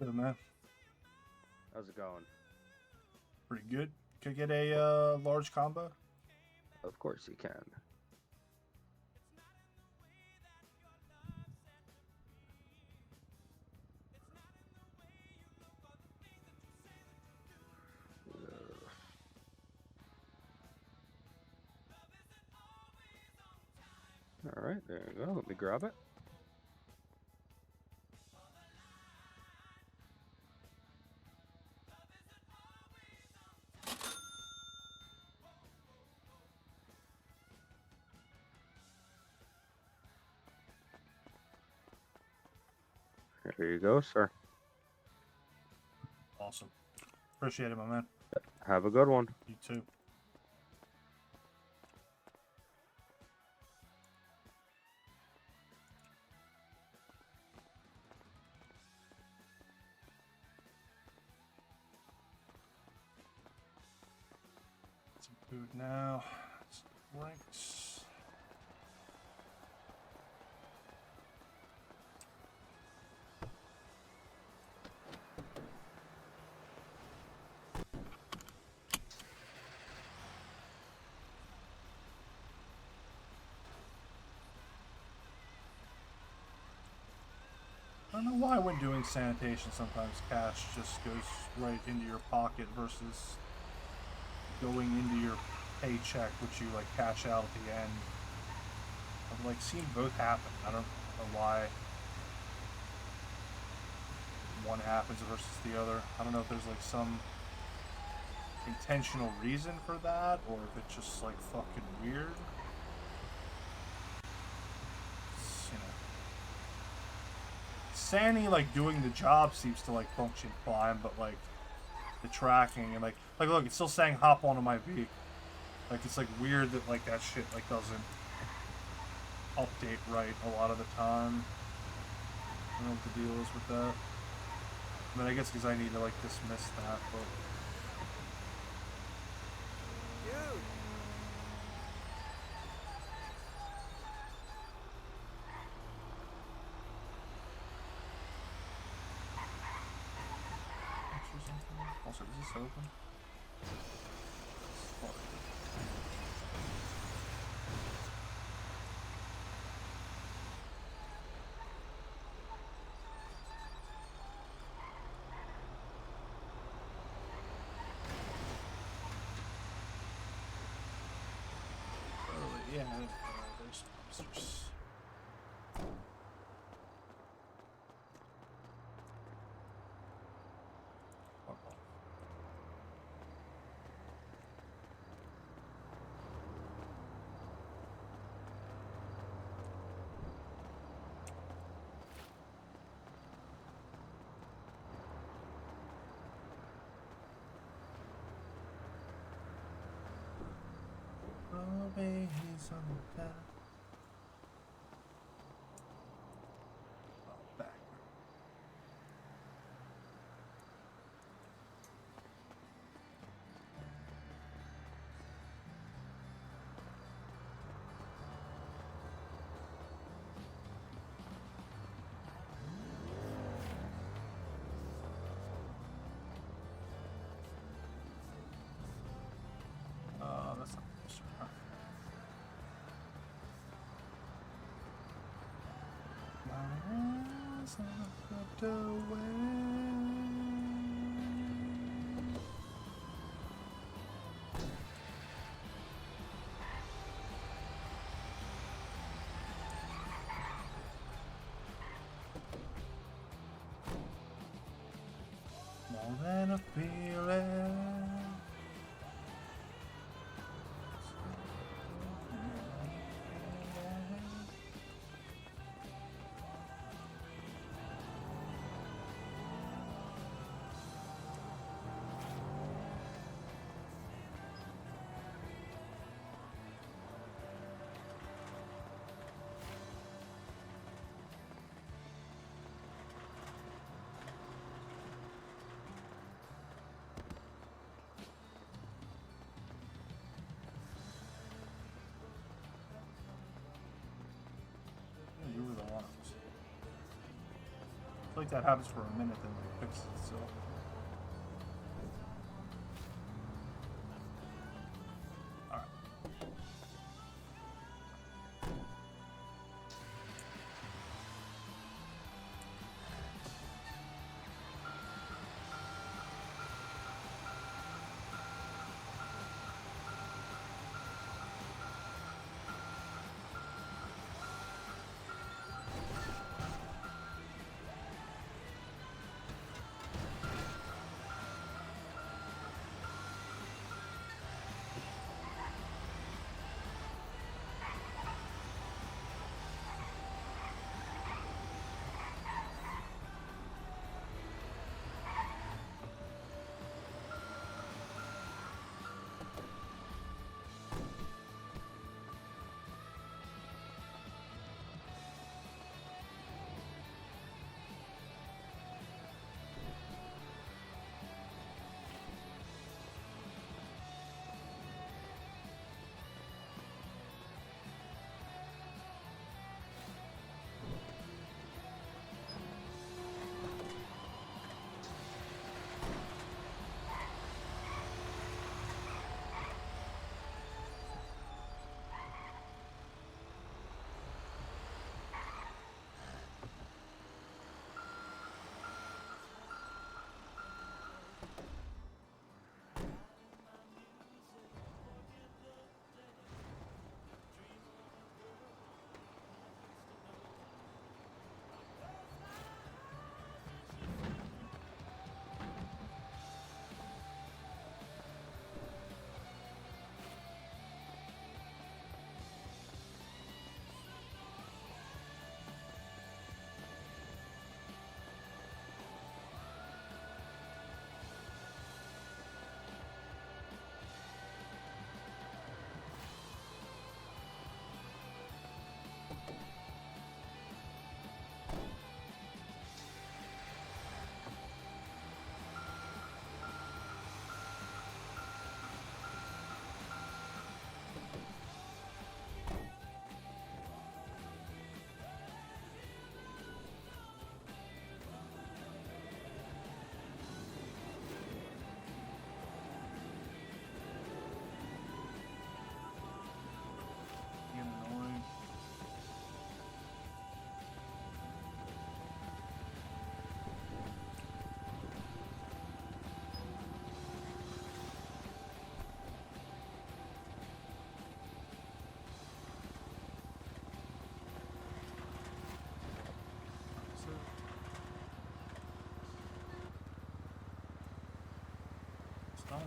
Good, man. How's it going? Pretty good. Could I get a large combo? Of course you can. All right, there you go. Let me grab it. There you go, sir. Awesome. Appreciate it, my man. Have a good one. You too. Some food now. Some drinks. I don't know why when doing sanitation sometimes cash just goes right into your pocket versus going into your paycheck, which you like cash out at the end. I've like seen both happen. I don't know why one happens versus the other. I don't know if there's like some intentional reason for that or if it's just like fucking weird. Sandy, like, doing the job seems to, like, function fine, but, like, the tracking and, like, look, it's still saying hop onto my vehicle. Like, it's, like, weird that, like, that shit, like, doesn't update right a lot of the time. I don't know what the deal is with that. I mean, I guess because I need to like dismiss that, but Dude! or something. Also, is this open? Yeah, there's monsters. Fuck off. Oh, baby's on the path. Oh, back. That's not closer. Huh? My eyes are flipped away. More than a feeling. You were the ones. I feel like that happens for a minute, then they fix it, so. Alright.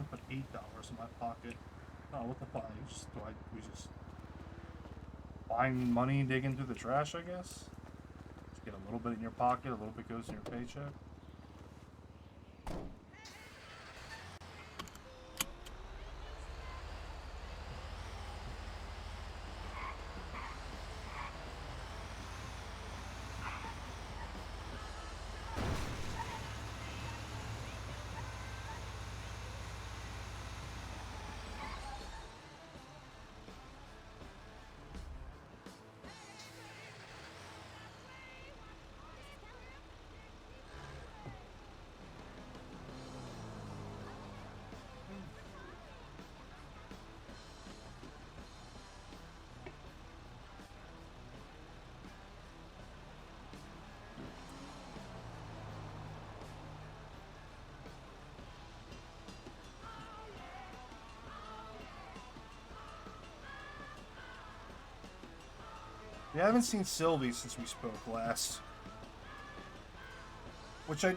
put $8 in my pocket. Oh, what the fuck? We just find money digging through the trash, I guess? Just get a little bit in your pocket, a little bit goes in your paycheck. We haven't seen Sylvie since we spoke last. Which I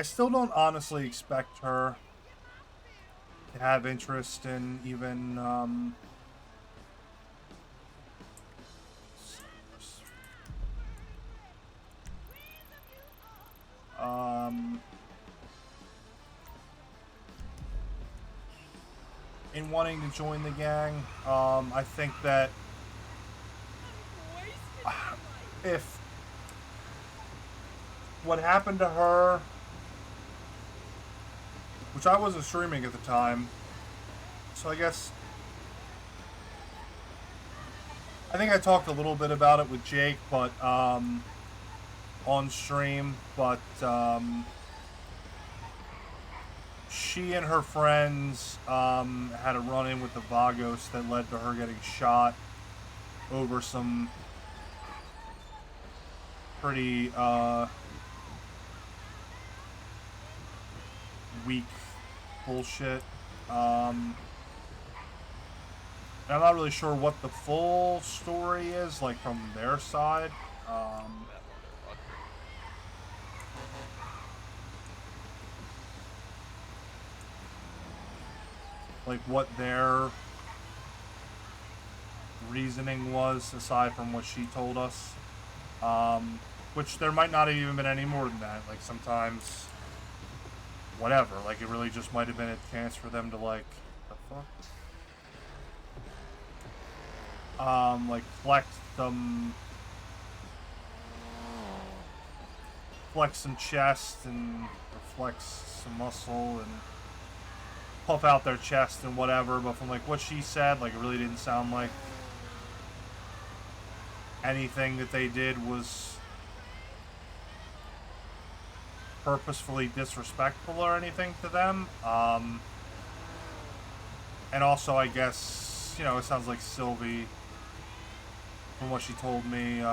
still don't honestly expect her to have interest in even, in wanting to join the gang. I think that if what happened to her, which I wasn't streaming at the time, so I guess I think I talked a little bit about it with Jake, but on stream, but she and her friends had a run-in with the Vagos that led to her getting shot over some pretty weak bullshit. And I'm not really sure what the full story is, like, from their side. Like, what their reasoning was, aside from what she told us. Which there might not have even been any more than that. Like, sometimes, whatever. Like, it really just might have been a chance for them to, like, the fuck? Like, flex some chest and flex some muscle and puff out their chest and whatever, but from, like, what she said, like, it really didn't sound like anything that they did was purposefully disrespectful or anything to them. And also, I guess, you know, it sounds like Sylvie, from what she told me, you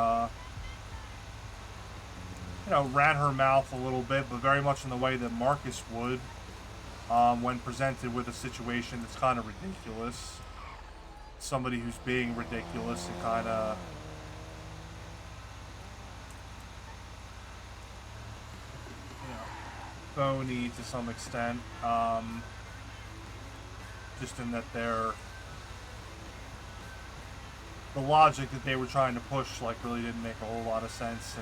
know, ran her mouth a little bit, but very much in the way that Marcus would, when presented with a situation that's kind of ridiculous. Somebody who's being ridiculous and kind of, you know, phony to some extent. Just in that the logic that they were trying to push, like, really didn't make a whole lot of sense.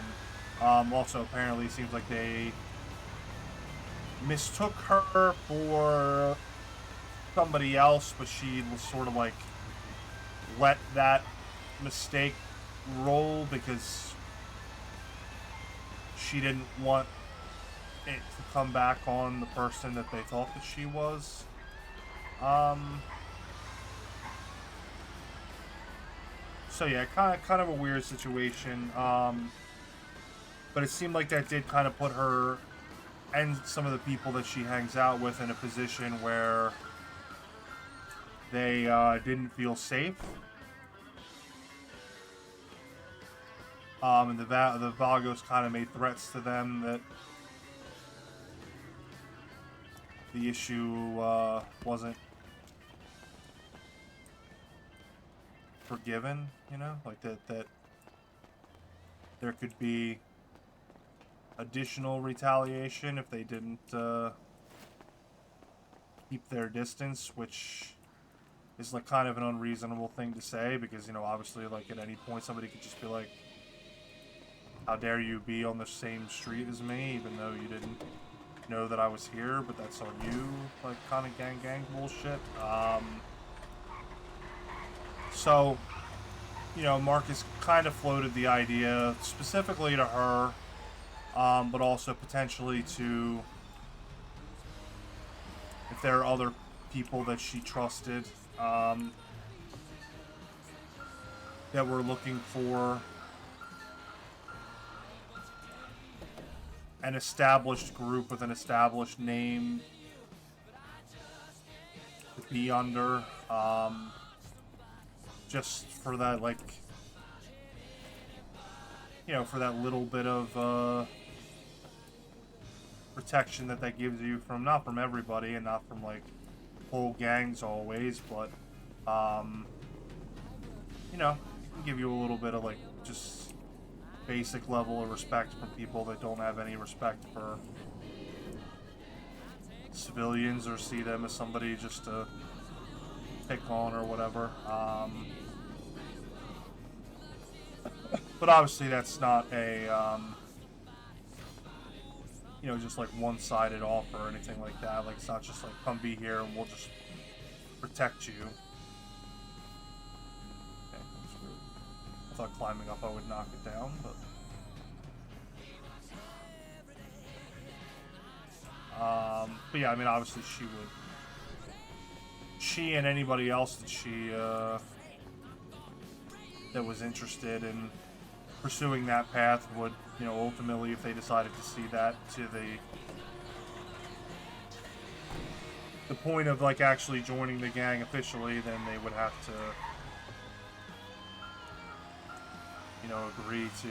And also, apparently, it seems like they mistook her for somebody else, but she was sort of, like, let that mistake roll because she didn't want it to come back on the person that they thought that she was. So yeah, kind of a weird situation. But it seemed like that did kind of put her and some of the people that she hangs out with in a position where they didn't feel safe. And the Vagos kind of made threats to them that the issue wasn't forgiven, you know, like that there could be additional retaliation if they didn't keep their distance, which is like kind of an unreasonable thing to say because, you know, obviously like at any point somebody could just be like, how dare you be on the same street as me even though you didn't know that I was here, but that's on you, like kind of gang bullshit. So, you know, Marcus kind of floated the idea specifically to her, but also potentially to if there are other people that she trusted that were looking for an established group with an established name to be under, just for that, like, you know, for that little bit of protection that gives you from, not from everybody and not from like whole gangs always, but you know, can give you a little bit of like just basic level of respect from people that don't have any respect for civilians or see them as somebody just to pick on or whatever. But obviously that's not a you know, just like one-sided offer or anything like that. Like, it's not just like, come be here and we'll just protect you. Okay, that's weird. I thought climbing up I would knock it down, but yeah, I mean, obviously she and anybody else that that was interested in pursuing that path would, you know, ultimately, if they decided to see that to the point of like actually joining the gang officially, then they would have to, you know, agree to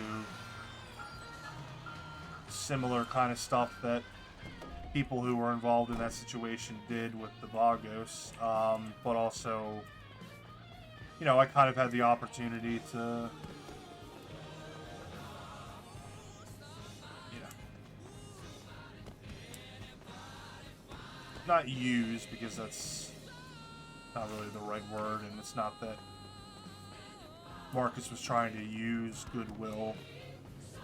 similar kind of stuff that people who were involved in that situation did with the Vagos, but also, you know, I kind of had the opportunity to, you know, not use, because that's not really the right word, and it's not that Marcus was trying to use goodwill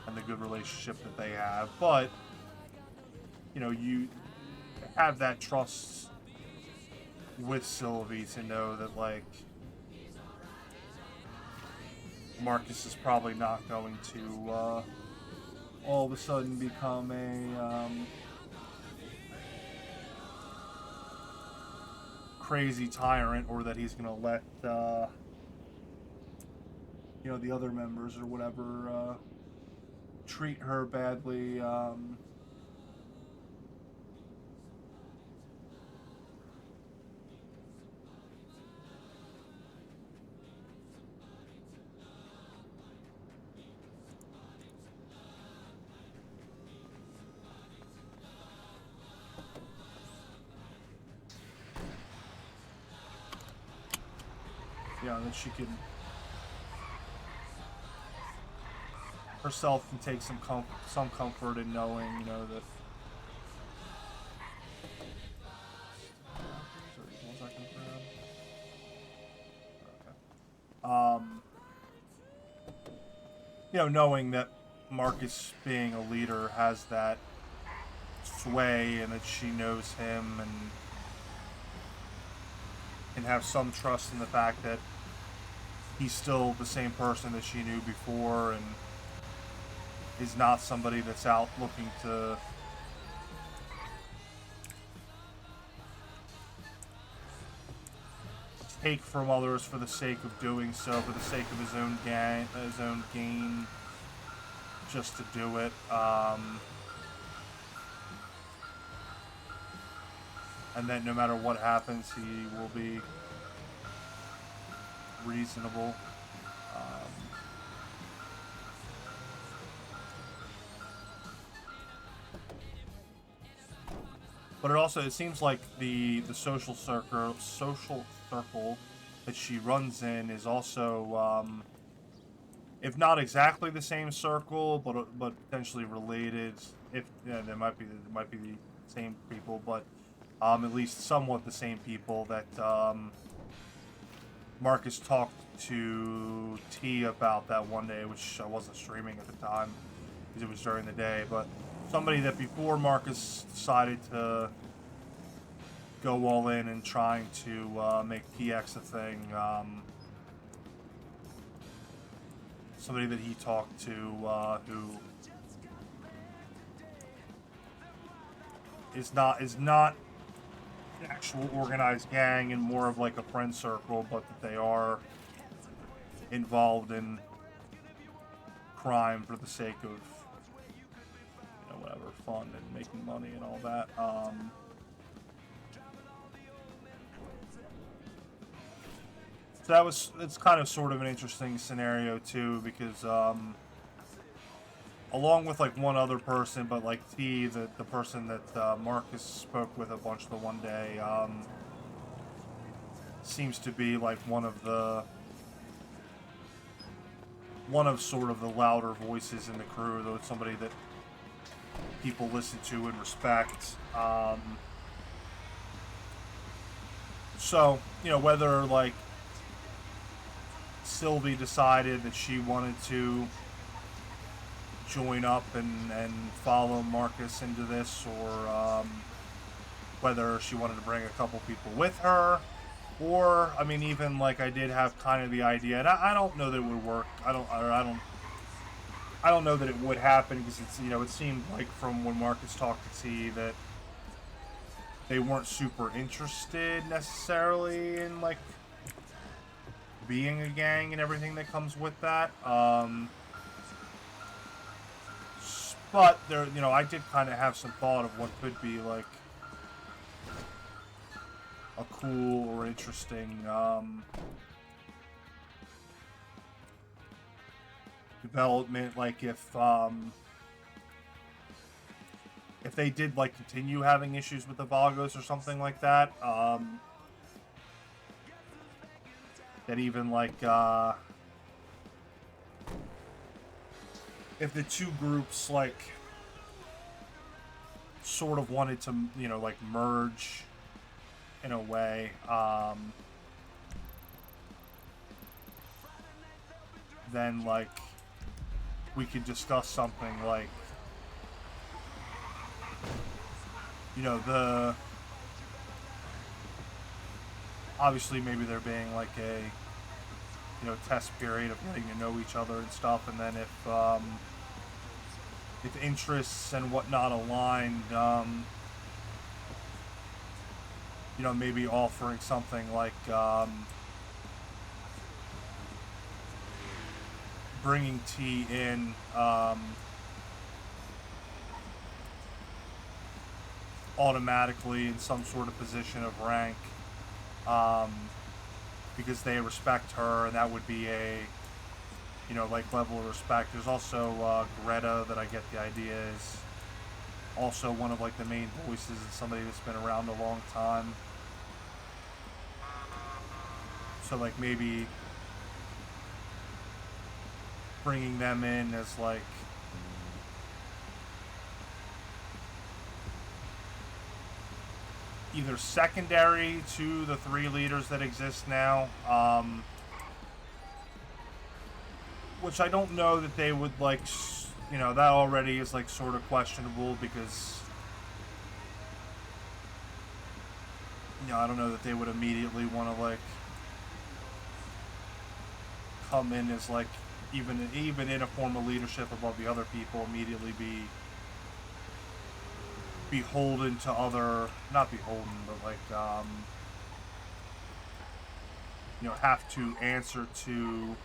and the good relationship that they have, but, you know, you have that trust with Sylvie to know that, like, Marcus is probably not going to all of a sudden become a crazy tyrant, or that he's going to let you know, the other members or whatever treat her badly. Yeah, that she can herself can take some comfort in knowing, you know, that. Sorry, 1 second. Okay. You know, knowing that Marcus, being a leader, has that sway, and that she knows him and can have some trust in the fact that he's still the same person that she knew before, and is not somebody that's out looking to take from others for the sake of doing so, for the sake of his own gain, just to do it. And that no matter what happens, he will be reasonable. But it seems like the social circle that she runs in is also, if not exactly the same circle, but potentially related. If, yeah, there might be the same people, but At least somewhat the same people that Marcus talked to T about that one day, which I wasn't streaming at the time because it was during the day, but somebody that before Marcus decided to go all in and trying to make PX a thing, somebody that he talked to who is not an actual organized gang and more of like a friend circle, but that they are involved in crime for the sake of, you know, whatever, fun and making money and all that. So it's kind of sort of an interesting scenario too, because along with like one other person, but like T, the person that Marcus spoke with a bunch the one day, seems to be like one of sort of the louder voices in the crew, though it's somebody that people listen to and respect. So, you know, whether like Sylvie decided that she wanted to join up and follow Marcus into this, or whether she wanted to bring a couple people with her, or I mean, even like I did have kind of the idea, and I don't know that it would work. I don't know that it would happen, because it's, you know, it seemed like from when Marcus talked to T that they weren't super interested necessarily in like being a gang and everything that comes with that. But there, you know, I did kind of have some thought of what could be like a cool or interesting development, like if they did like continue having issues with the Vagos or something like that, that even like if the two groups like sort of wanted to, you know, like merge in a way, then like we could discuss something like, you know, obviously maybe there being like a, you know, test period of getting to know each other and stuff, and then if interests and whatnot aligned, you know, maybe offering something like bringing T in automatically in some sort of position of rank, because they respect her, and that would be a, you know, like level of respect. There's also Greta, that I get the idea is also one of like the main voices, and somebody that's been around a long time. So like maybe bringing them in as like either secondary to the three leaders that exist now, which I don't know that they would like, you know, that already is like sort of questionable, because, you know, I don't know that they would immediately want to like come in as like even in a form of leadership above the other people, immediately be beholden to other, not beholden, but like you know, have to answer to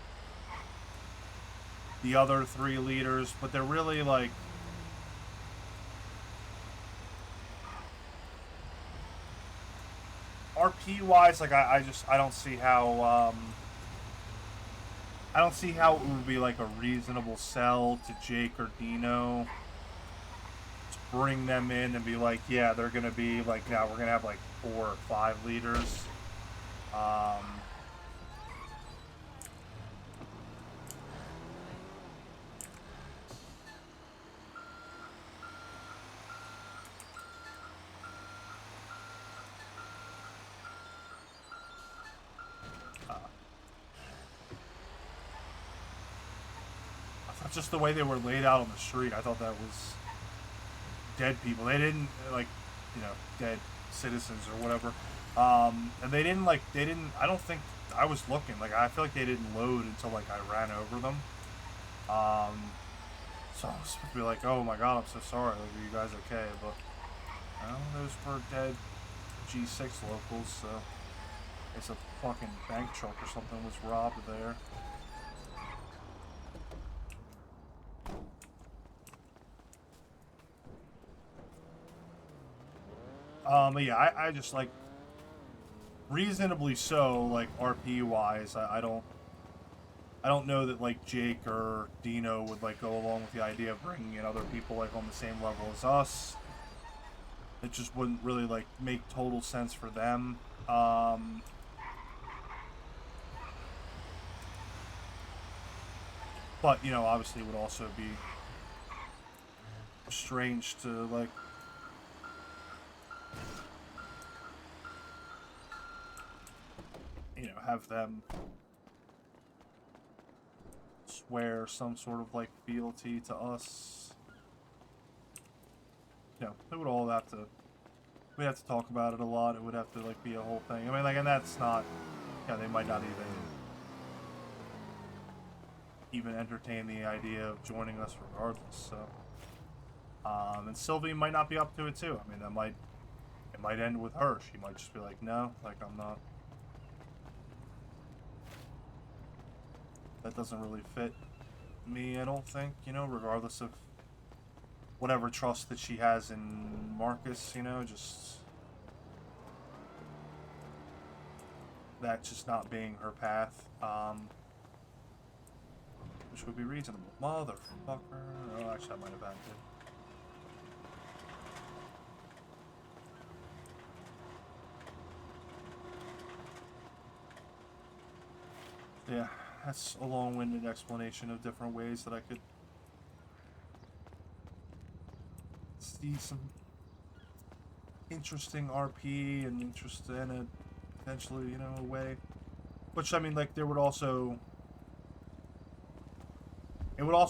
the other three leaders. But they're really like, RP wise, like I don't see how I don't see how it would be like a reasonable sell to Jake or Dino to bring them in and be like, yeah, they're gonna be like, now we're gonna have like 4 or 5 leaders. just the way they were laid out on the street. I thought that was dead people. They didn't dead citizens or whatever. And they didn't I don't think I was looking. Like, I feel like they didn't load until like I ran over them. So I was supposed to be like, oh my god, I'm so sorry. Like, are you guys okay? But those were dead G6 locals. So it's a fucking bank truck or something was robbed there. But yeah, I just like reasonably so, like RP wise, I don't know that like Jake or Dino would like go along with the idea of bringing in other people like on the same level as us. It just wouldn't really like make total sense for them. But obviously it would also be strange to like have them swear some sort of like fealty to us. It would all have to. We'd have to talk about it a lot. It would have to like be a whole thing. I mean, like, and that's not. They might not even entertain the idea of joining us regardless. So, and Sylvie might not be up to it too. I mean, it might end with her. She might just be like, no, like I'm not. That doesn't really fit me, I don't think, regardless of whatever trust that she has in Marcus, just that just not being her path, which would be reasonable. Motherfucker. Oh, actually, I might have acted. Yeah, that's a long-winded explanation of different ways that I could see some interesting RP and interest in it, potentially, a way. Which, I mean, like, it would also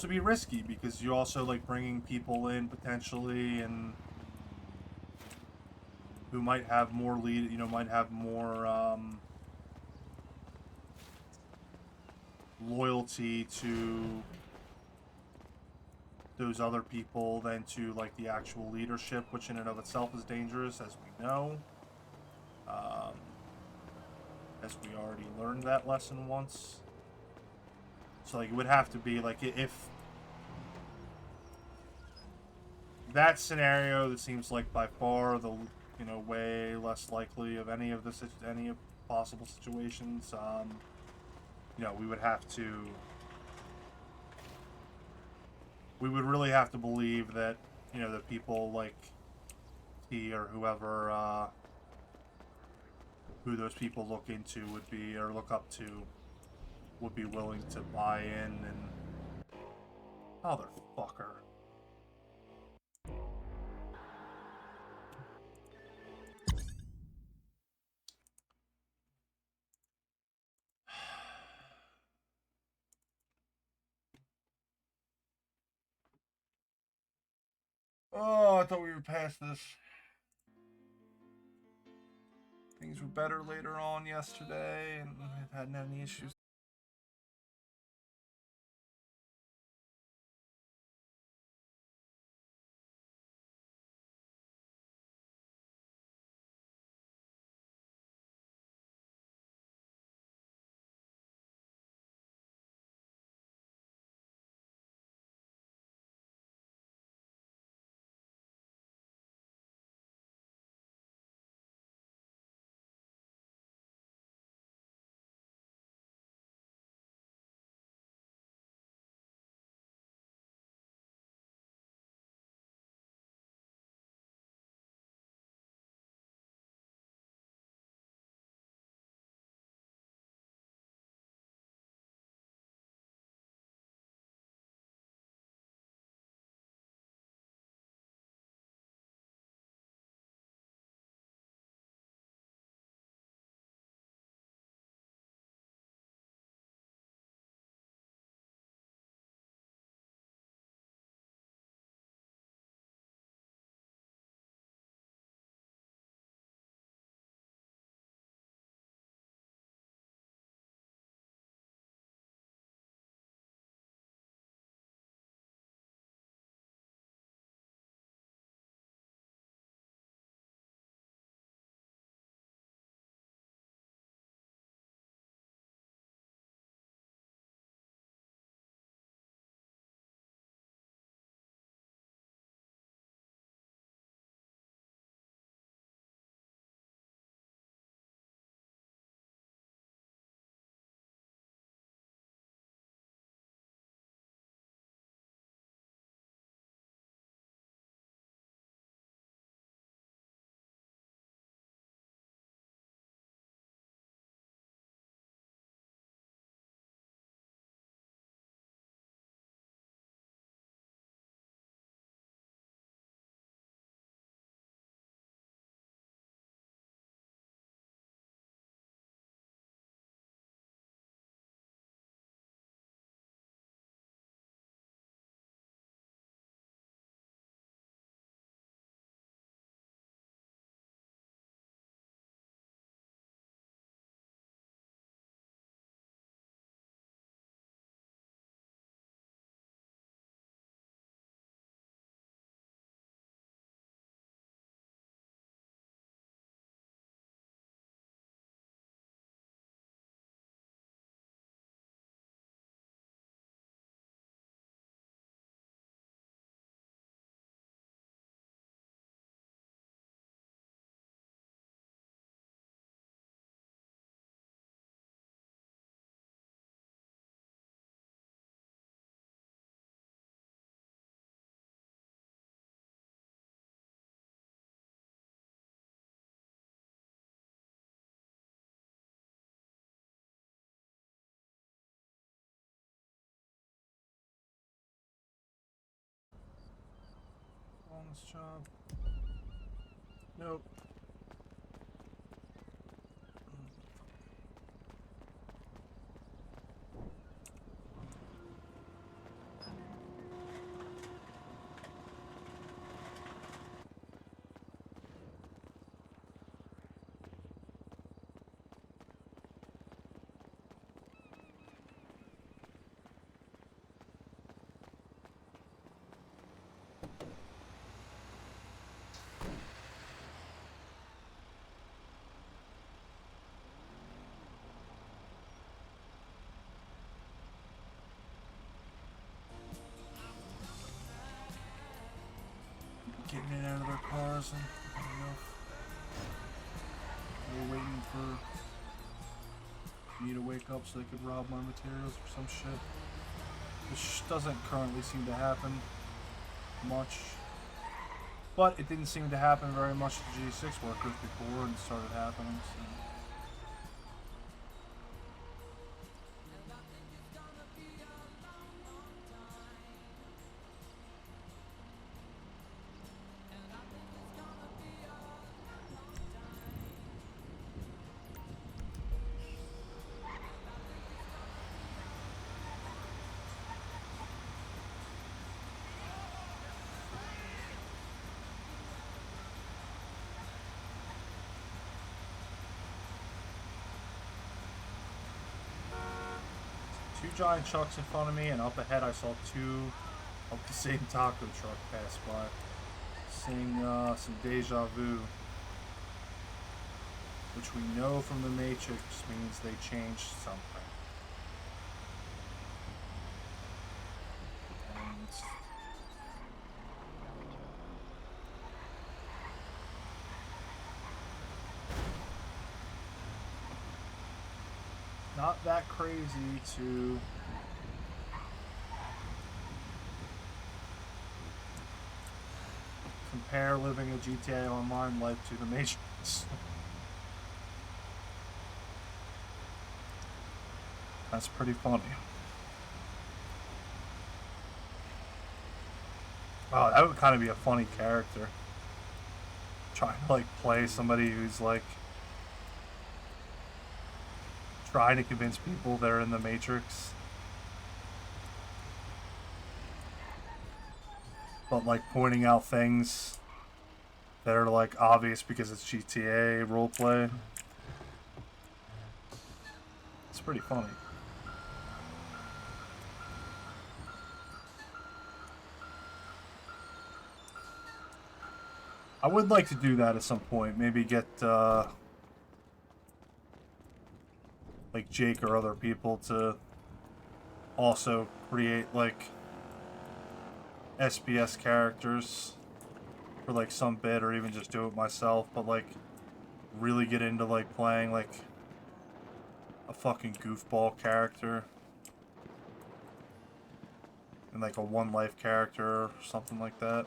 be risky because you also, like, bringing people in potentially and who might have more might have more, loyalty to those other people than to like the actual leadership, which in and of itself is dangerous, as we know, as we already learned that lesson once. So like it would have to be like, if that scenario, that seems like by far the way less likely of any of possible situations. We would have to. We would really have to believe that, the people like T or whoever, who those people look into would be, or look up to, would be willing to buy in and. Motherfucker. Oh, I thought we were past this. Things were better later on yesterday, and I hadn't had any issues. on this job? Nope. Getting in and out of their cars, and I don't know if they're waiting for me to wake up so they could rob my materials or some shit. Which doesn't currently seem to happen much. But it didn't seem to happen very much to G6 workers before and it started happening, so. Two giant trucks in front of me, and up ahead I saw two of the same taco truck pass by. Seeing some deja vu. Which we know from the Matrix means they changed something. And it's not that crazy to compare living a GTA Online life to the Matrix. That's pretty funny. Oh, that would kind of be a funny character. Trying to like play somebody who's like trying to convince people they're in the Matrix, but like pointing out things that are like obvious because it's GTA roleplay. It's pretty funny. I would like to do that at some point. Maybe get like Jake or other people to also create like SPS characters for like some bit, or even just do it myself, but like really get into like playing like a fucking goofball character and like a one life character or something like that.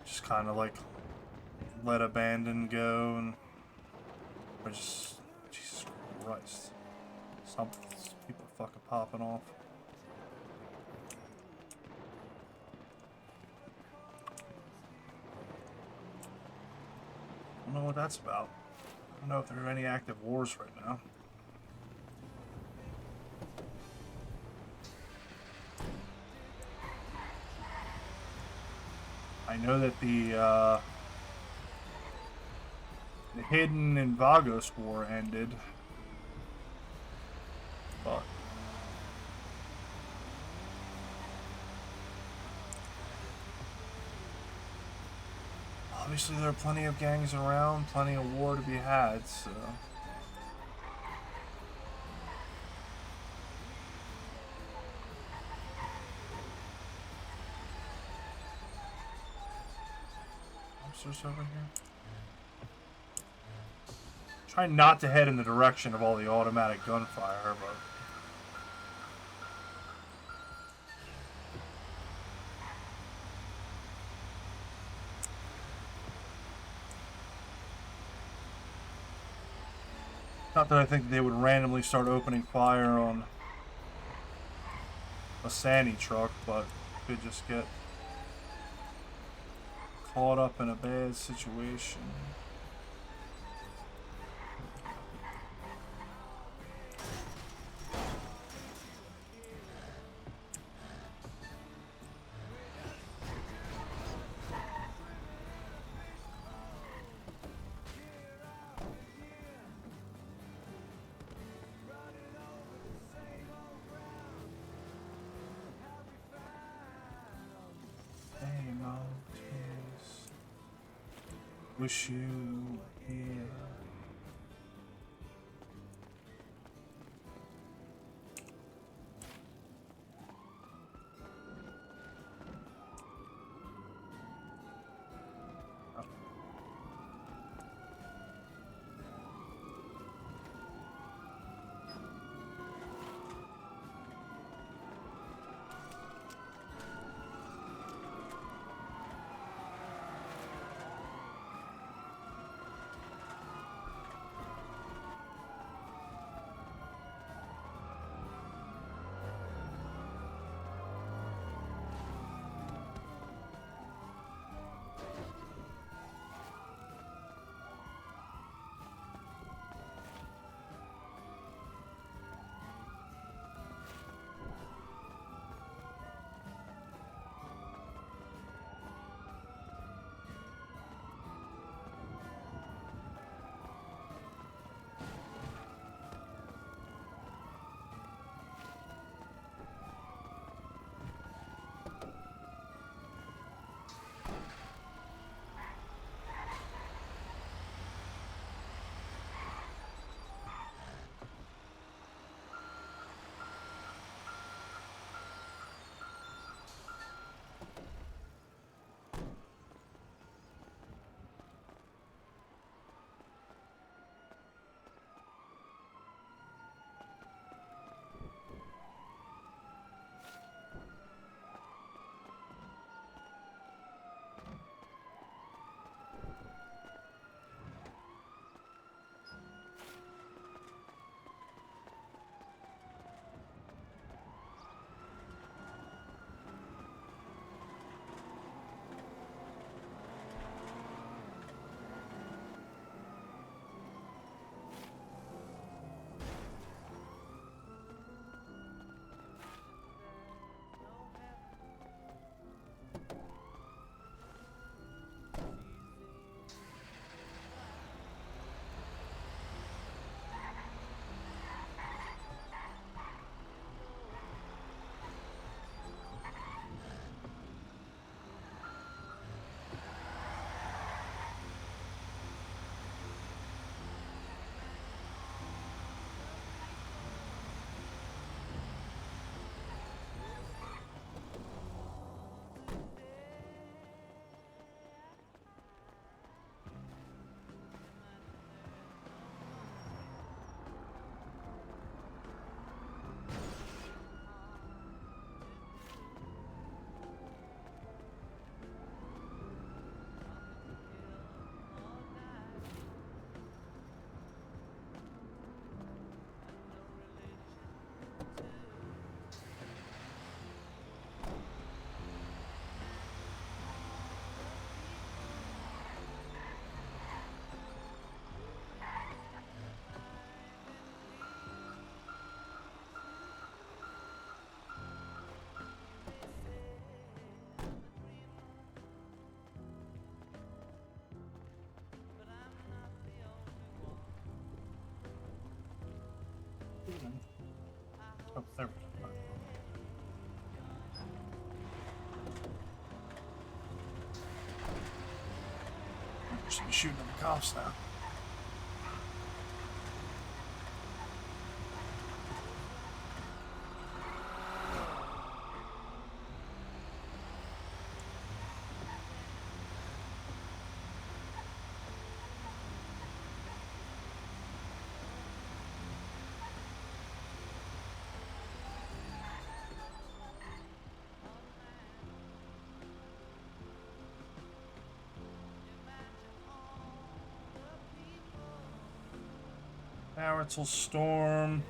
Just kind of like let Abandon go, and or just Jesus Christ, some people are fucking popping off. I don't know what that's about. I don't know if there are any active wars right now. I know that the Hidden and Vagos war ended, but obviously there are plenty of gangs around, plenty of war to be had, so. Officers over here. Try not to head in the direction of all the automatic gunfire, but not that I think they would randomly start opening fire on a Sandy truck, but could just get caught up in a bad situation. Wish you were here. Oh, there we go. Should be shooting at the cops now. Power till storm.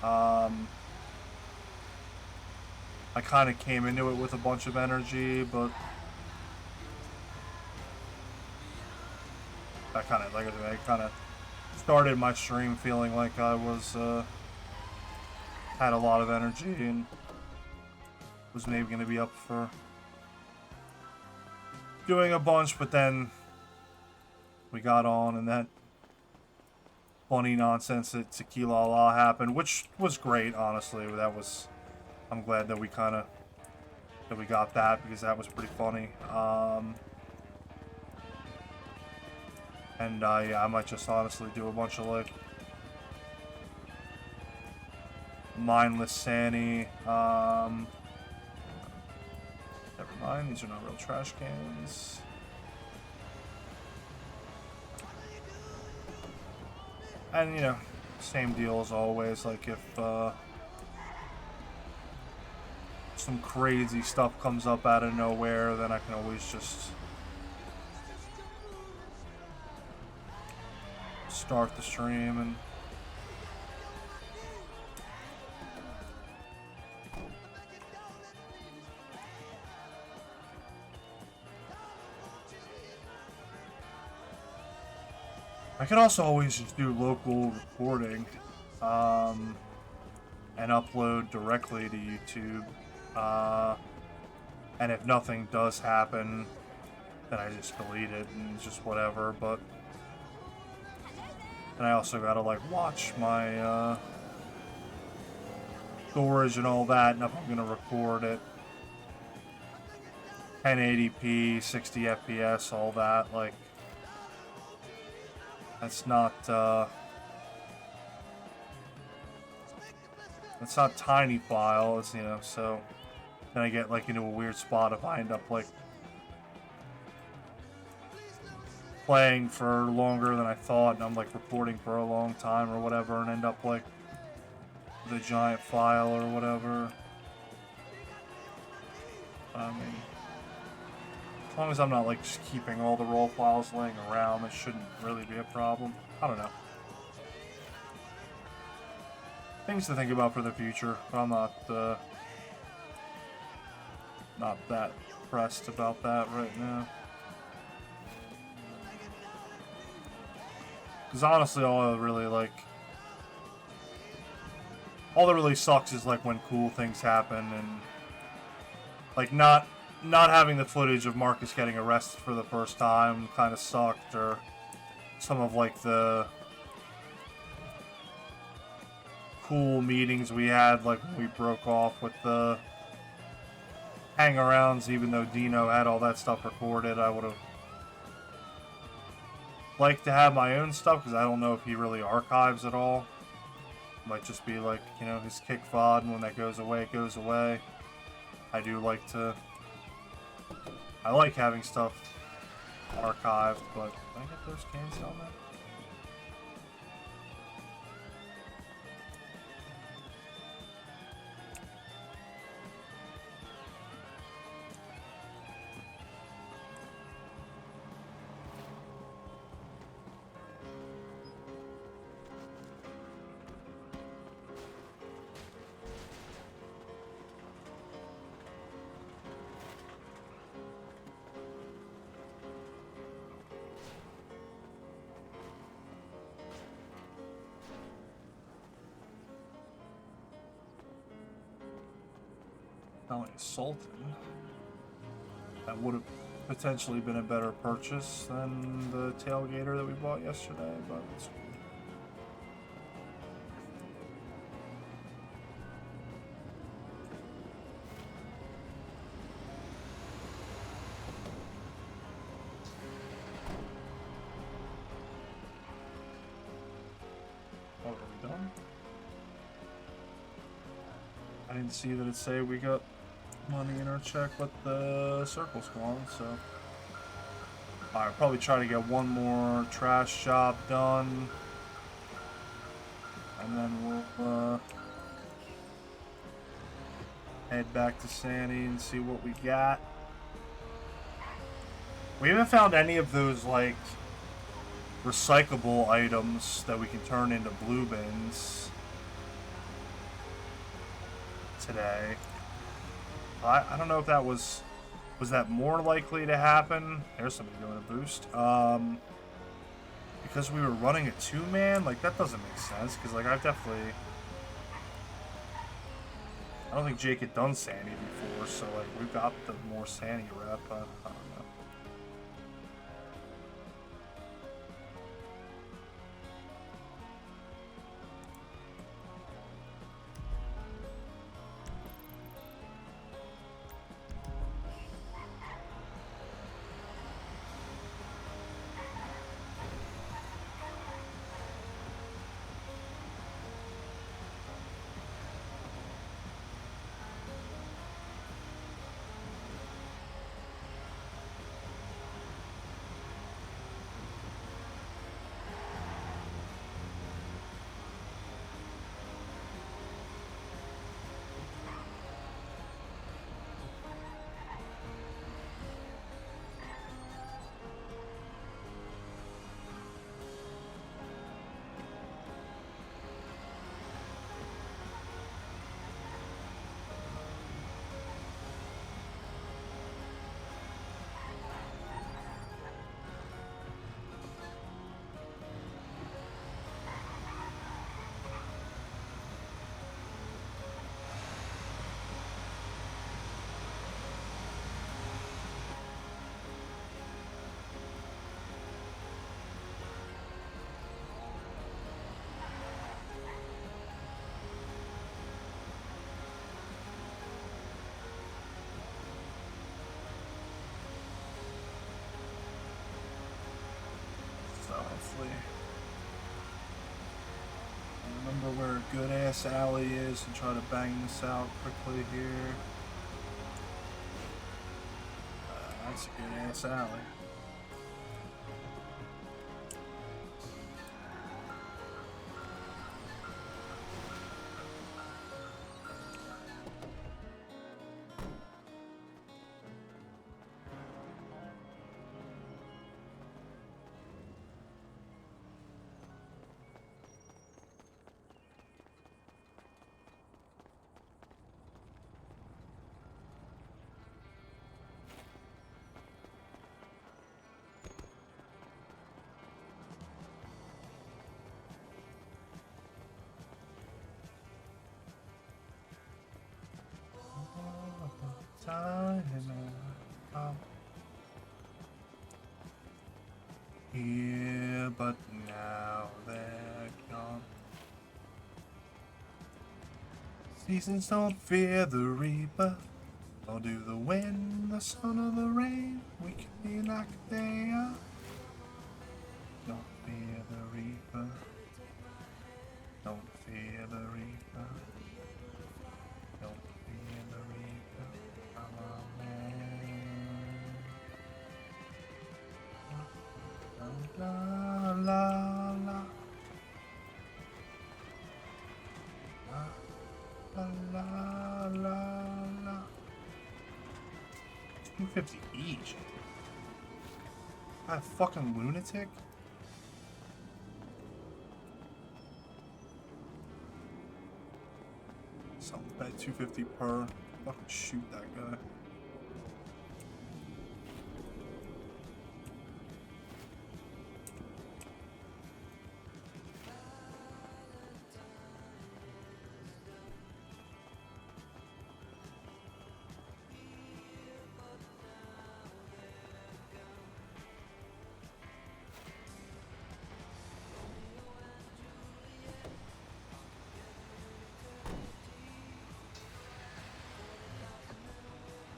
I kind of came into it with a bunch of energy, but I kind of, like I said, I kind of started my stream feeling like I was, had a lot of energy and was maybe going to be up for doing a bunch, but then we got on and that funny nonsense at Tequila La happened, which was great, honestly. That was, I'm glad that we got that because that was pretty funny. And yeah, I might just honestly do a bunch of like mindless Sanny. Never mind, these are not real trash cans. And you know, same deal as always. Like if some crazy stuff comes up out of nowhere, then I can always just start the stream and I could also always just do local recording and upload directly to YouTube. And if nothing does happen, then I just delete it and it's just whatever. But and I also gotta like watch my storage and all that, and if I'm gonna record it 1080p, 60 FPS, all that, like that's not tiny files, you know, so then I get like into a weird spot if I end up like playing for longer than I thought and I'm like recording for a long time or whatever and end up like with a giant file or whatever. I mean, as long as I'm not like just keeping all the raw files laying around, it shouldn't really be a problem. I don't know. Things to think about for the future, but I'm not that pressed about that right now. Because honestly, all that really sucks is like when cool things happen and like not having the footage of Marcus getting arrested for the first time kind of sucked, or some of like the cool meetings we had, like when we broke off with the hang-arounds, even though Dino had all that stuff recorded. I would have liked to have my own stuff, because I don't know if he really archives at all. Might just be like, you know, his kick VOD, and when that goes away, it goes away. I like having stuff archived, but can I get those cans down there? Not like Sultan. That would have potentially been a better purchase than the tailgater that we bought yesterday, but it's cool. Oh, are we done? I didn't see that it say we got money in our check, but the circle's gone, so I'll probably try to get one more trash job done, and then we'll head back to Sandy and see what we got. We haven't found any of those like recyclable items that we can turn into blue bins. today. I don't know if that was that more likely to happen. There's somebody doing a boost. Because we were running a 2-man, like that doesn't make sense. Because like I don't think Jake had done Sandy before, so like we've got the more Sandy rep. I don't know. Hopefully, remember where a good ass alley is and try to bang this out quickly here. That's a good ass alley. Time here, but now they're gone. Seasons don't fear the reaper, nor do the wind, the sun, or the rain. We can be like they are. Don't fear the reaper. Don't fear the reaper. Don't fear the reaper. I'm a man. La la la. La la la la. 250 each. That fucking lunatic. Something bet 250 per. Fucking shoot that guy.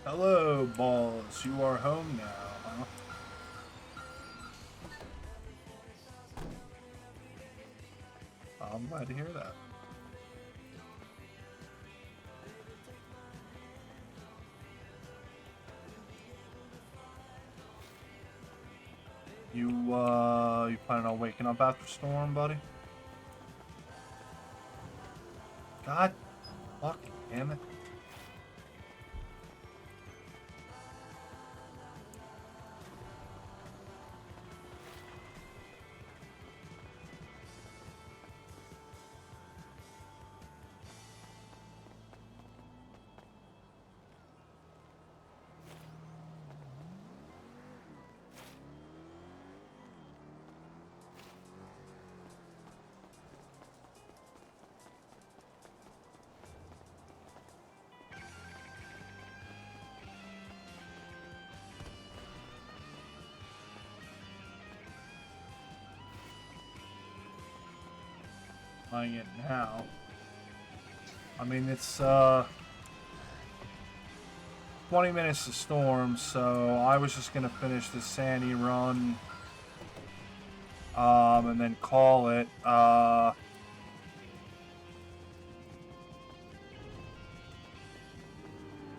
Hello, balls. You are home now, huh? I'm glad to hear that. You planning on waking up after storm, buddy? God fucking damn it. buying it now. I mean, it's 20 minutes to storm, so I was just gonna finish the sandy run, and then call it. I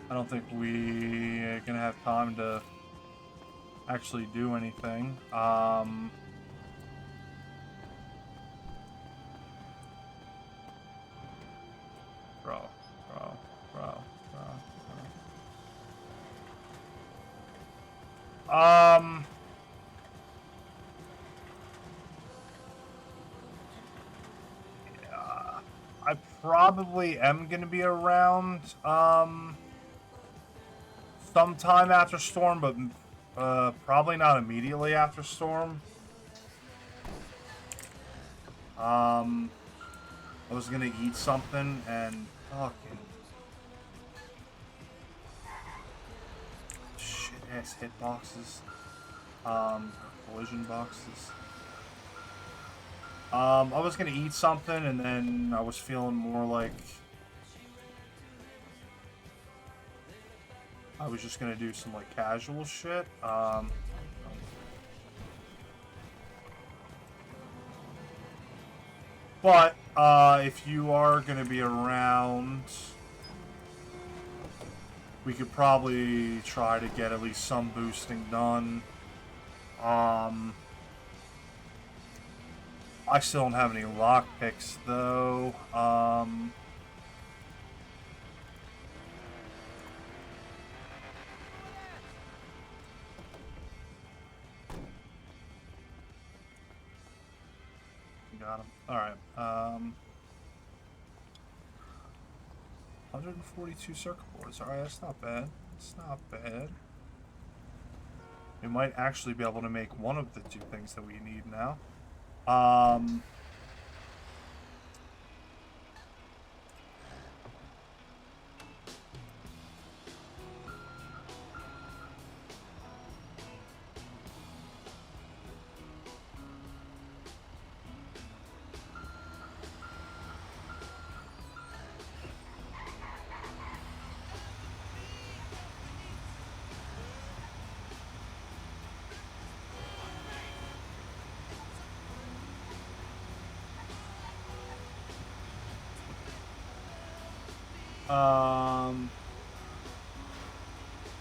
don't think we're gonna have time to actually do anything. Bro. I probably am gonna be around, sometime after storm, but, probably not immediately after storm. I was gonna eat something and fucking shit ass hitboxes, collision boxes. I was gonna eat something and then I was feeling more like I was just gonna do some like casual shit. But if you are gonna be around, we could probably try to get at least some boosting done. I still don't have any lockpicks though. Got him. Alright. 142 circuit boards. Alright, that's not bad. It's not bad. We might actually be able to make one of the two things that we need now.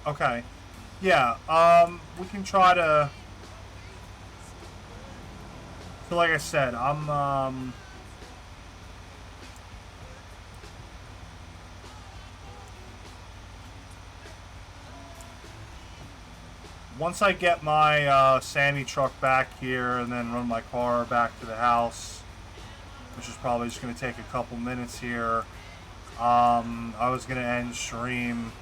Okay. Yeah, we can try to... So like I said, I'm, once I get my, Sandy truck back here and then run my car back to the house, which is probably just going to take a couple minutes here, I was going to end stream,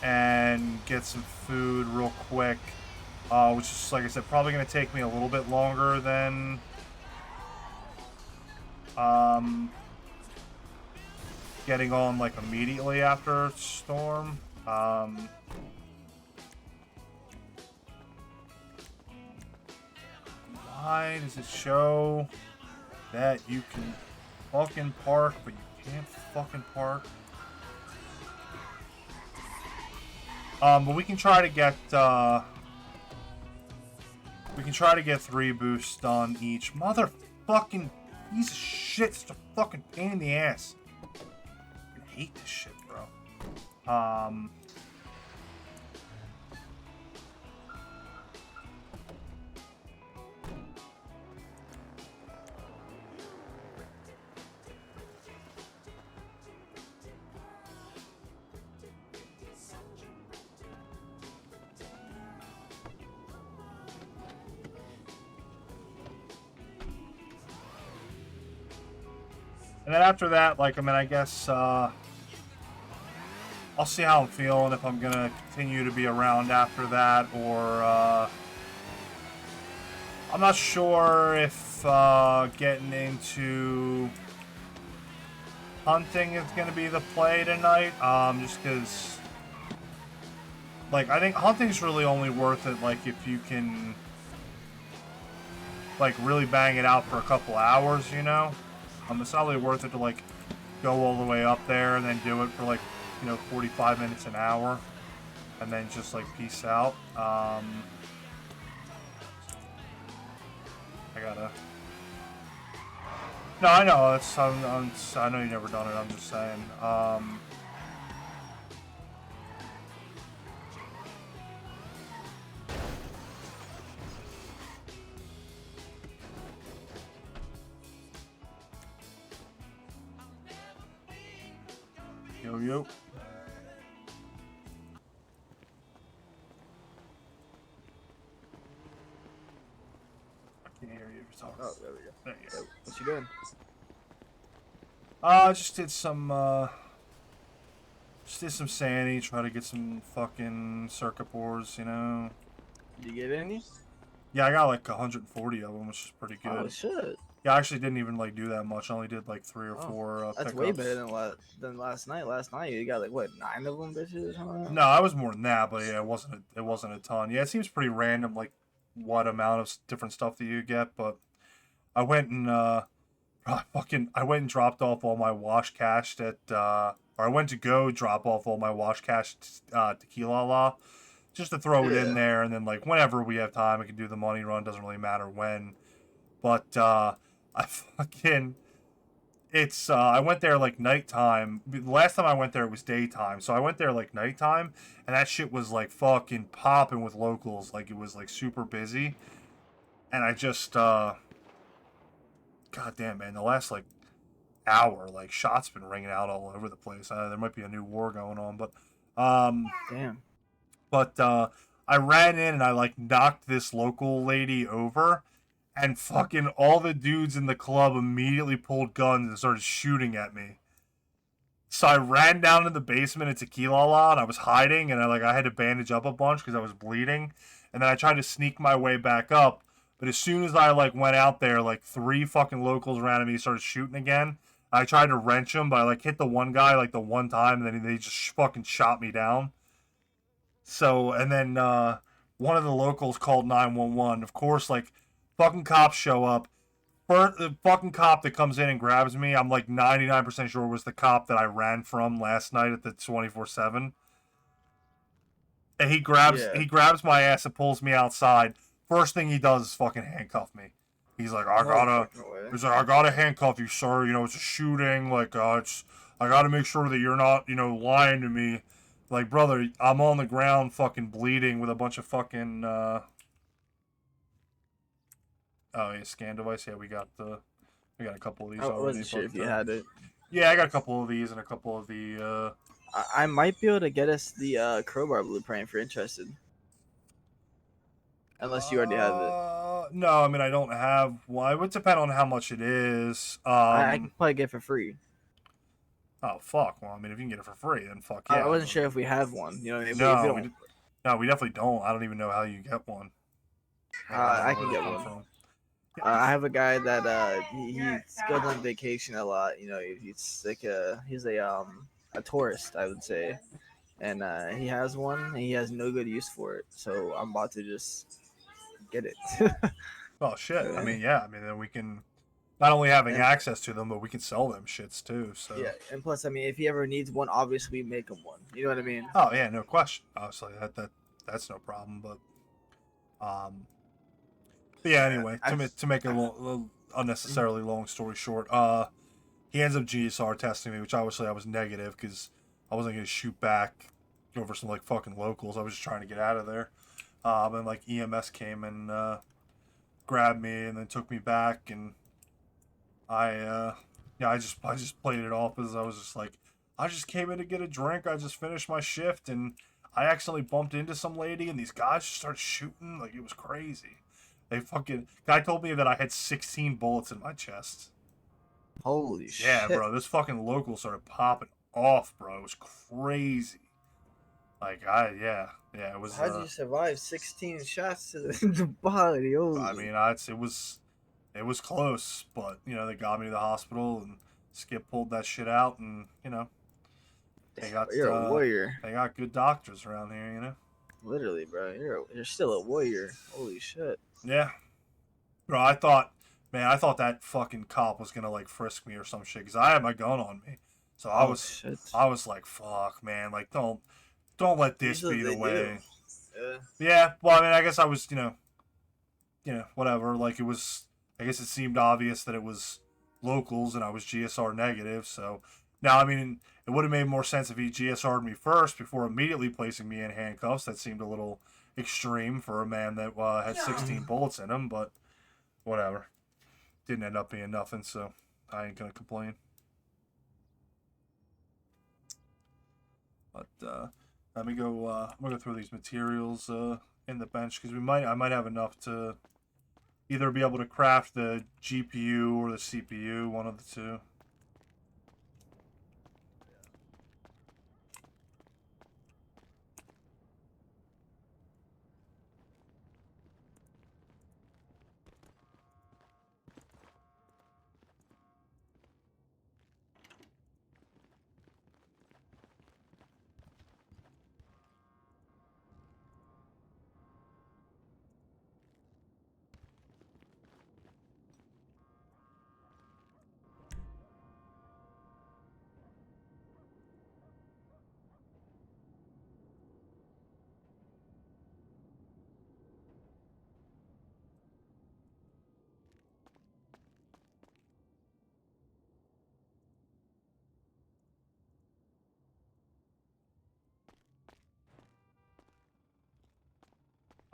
and get some food real quick, which is, like I said, probably going to take me a little bit longer than getting on like immediately after storm. Why does it show that you can fucking park but you can't fucking park? But we can try to get, 3 boosts done each. Motherfucking piece of shit. It's a fucking pain in the ass. I hate this shit, bro. And then after that, like, I mean, I guess, I'll see how I'm feeling, if I'm gonna continue to be around after that, or, I'm not sure if, getting into hunting is gonna be the play tonight, just because, like, I think hunting's really only worth it, like, if you can, like really bang it out for a couple hours, you know. It's not really worth it to like go all the way up there and then do it for like, you know, 45 minutes an hour, and then just like peace out. I gotta. No, I know. I know you've never done it. I'm just saying. Yo. I can't hear you. You're talking. Oh, there we go. There you go. What you doing? Just did some sanity, try to get some fucking circuit boards, you know. Did you get any? Yeah, I got like 140 of them, which is pretty good. Oh shit. Yeah, I actually didn't even like do that much. I only did like 3 or 4 That's pickups. way better than last night. Last night you got like what, 9 of them bitches or something? No, I was more than that, but yeah, it wasn't a ton. Yeah, it seems pretty random, like what amount of different stuff that you get. But I went and I went and dropped off all my wash cashed at or I went to go drop off all my wash cashed tequila la, just to throw it in there, and then like whenever we have time, I can do the money run. Doesn't really matter when. But I went there like nighttime. The last time I went there it was daytime, so I went there like nighttime, and that shit was like fucking popping with locals. Like it was like super busy, and I just god damn, man, the last like hour, like shots been ringing out all over the place. There might be a new war going on, but Damn. But I ran in and I like knocked this local lady over, and fucking all the dudes in the club immediately pulled guns and started shooting at me. So I ran down to the basement at Tequila Lot. I was hiding, and I had to bandage up a bunch because I was bleeding. And then I tried to sneak my way back up. But as soon as I like went out there, like 3 fucking locals ran at me, started shooting again. I tried to wrench them, but I like hit the one guy like the one time, and then they just fucking shot me down. So, and then one of the locals called 911. Of course, like, fucking cops show up. The fucking cop that comes in and grabs me, I'm like 99% sure was the cop that I ran from last night at the 24/7. And he grabs my ass and pulls me outside. First thing he does is fucking handcuff me. He's like, I gotta handcuff you, sir. You know, it's a shooting. Like, I gotta make sure that you're not, you know, lying to me. Like, brother, I'm on the ground fucking bleeding with a bunch of fucking, oh, yeah, scan device. Yeah, we got a couple of these. I wasn't sure if you had it. Yeah, I got a couple of these and a couple of the, I might be able to get us the crowbar blueprint if you're interested. Unless you already have it. No, I mean, I don't have one. It would depend on how much it is. I can probably get it for free. Oh, fuck. Well, I mean, if you can get it for free, then fuck yeah. I wasn't sure if we have one. You know, if No, we don't. no, we definitely don't. I don't even know how you get one. I can get one. I have a guy that he goes on vacation a lot. You know, he's like he's a tourist, I would say, and he has one. And he has no good use for it, so I'm about to just get it. Oh shit! I mean, yeah. I mean, then we can not only having access to them, but we can sell them shits too. So yeah, and plus, I mean, if he ever needs one, obviously we make him one. You know what I mean? Oh yeah, no question. Obviously, that's no problem. But yeah. Anyway, to make a little unnecessarily long story short, he ends up GSR testing me, which obviously I was negative because I wasn't gonna shoot back over some like fucking locals. I was just trying to get out of there. And like EMS came and grabbed me and then took me back, and I just played it off as I was just like, I just came in to get a drink. I just finished my shift and I accidentally bumped into some lady and these guys just started shooting. Like, it was crazy. Guy told me that I had 16 bullets in my chest. Holy shit. Yeah, bro, this fucking local started popping off, bro. It was crazy. Like, it was. How did you survive 16 shots to the body? Holy. I mean, it was close, but you know, they got me to the hospital and Skip pulled that shit out, and you know, you're a warrior. They got good doctors around here, you know. Literally, bro, you're still a warrior. Holy shit. Yeah. Bro, I thought that fucking cop was gonna like frisk me or some shit because I had my gun on me. So Oh shit. I was like, fuck, man, like don't let this Usually be the they do. way. Yeah. Yeah, well, I mean, I guess I was, whatever. Like it was, I guess it seemed obvious that it was locals and I was GSR negative. So now, I mean, it would have made more sense if he GSR'd me first before immediately placing me in handcuffs. That seemed a little extreme for a man that had 16 bullets in him, but whatever. Didn't end up being nothing, so I ain't gonna complain. But let me go. I'm gonna go through these materials in the bench because I might have enough to either be able to craft the GPU or the CPU, one of the two.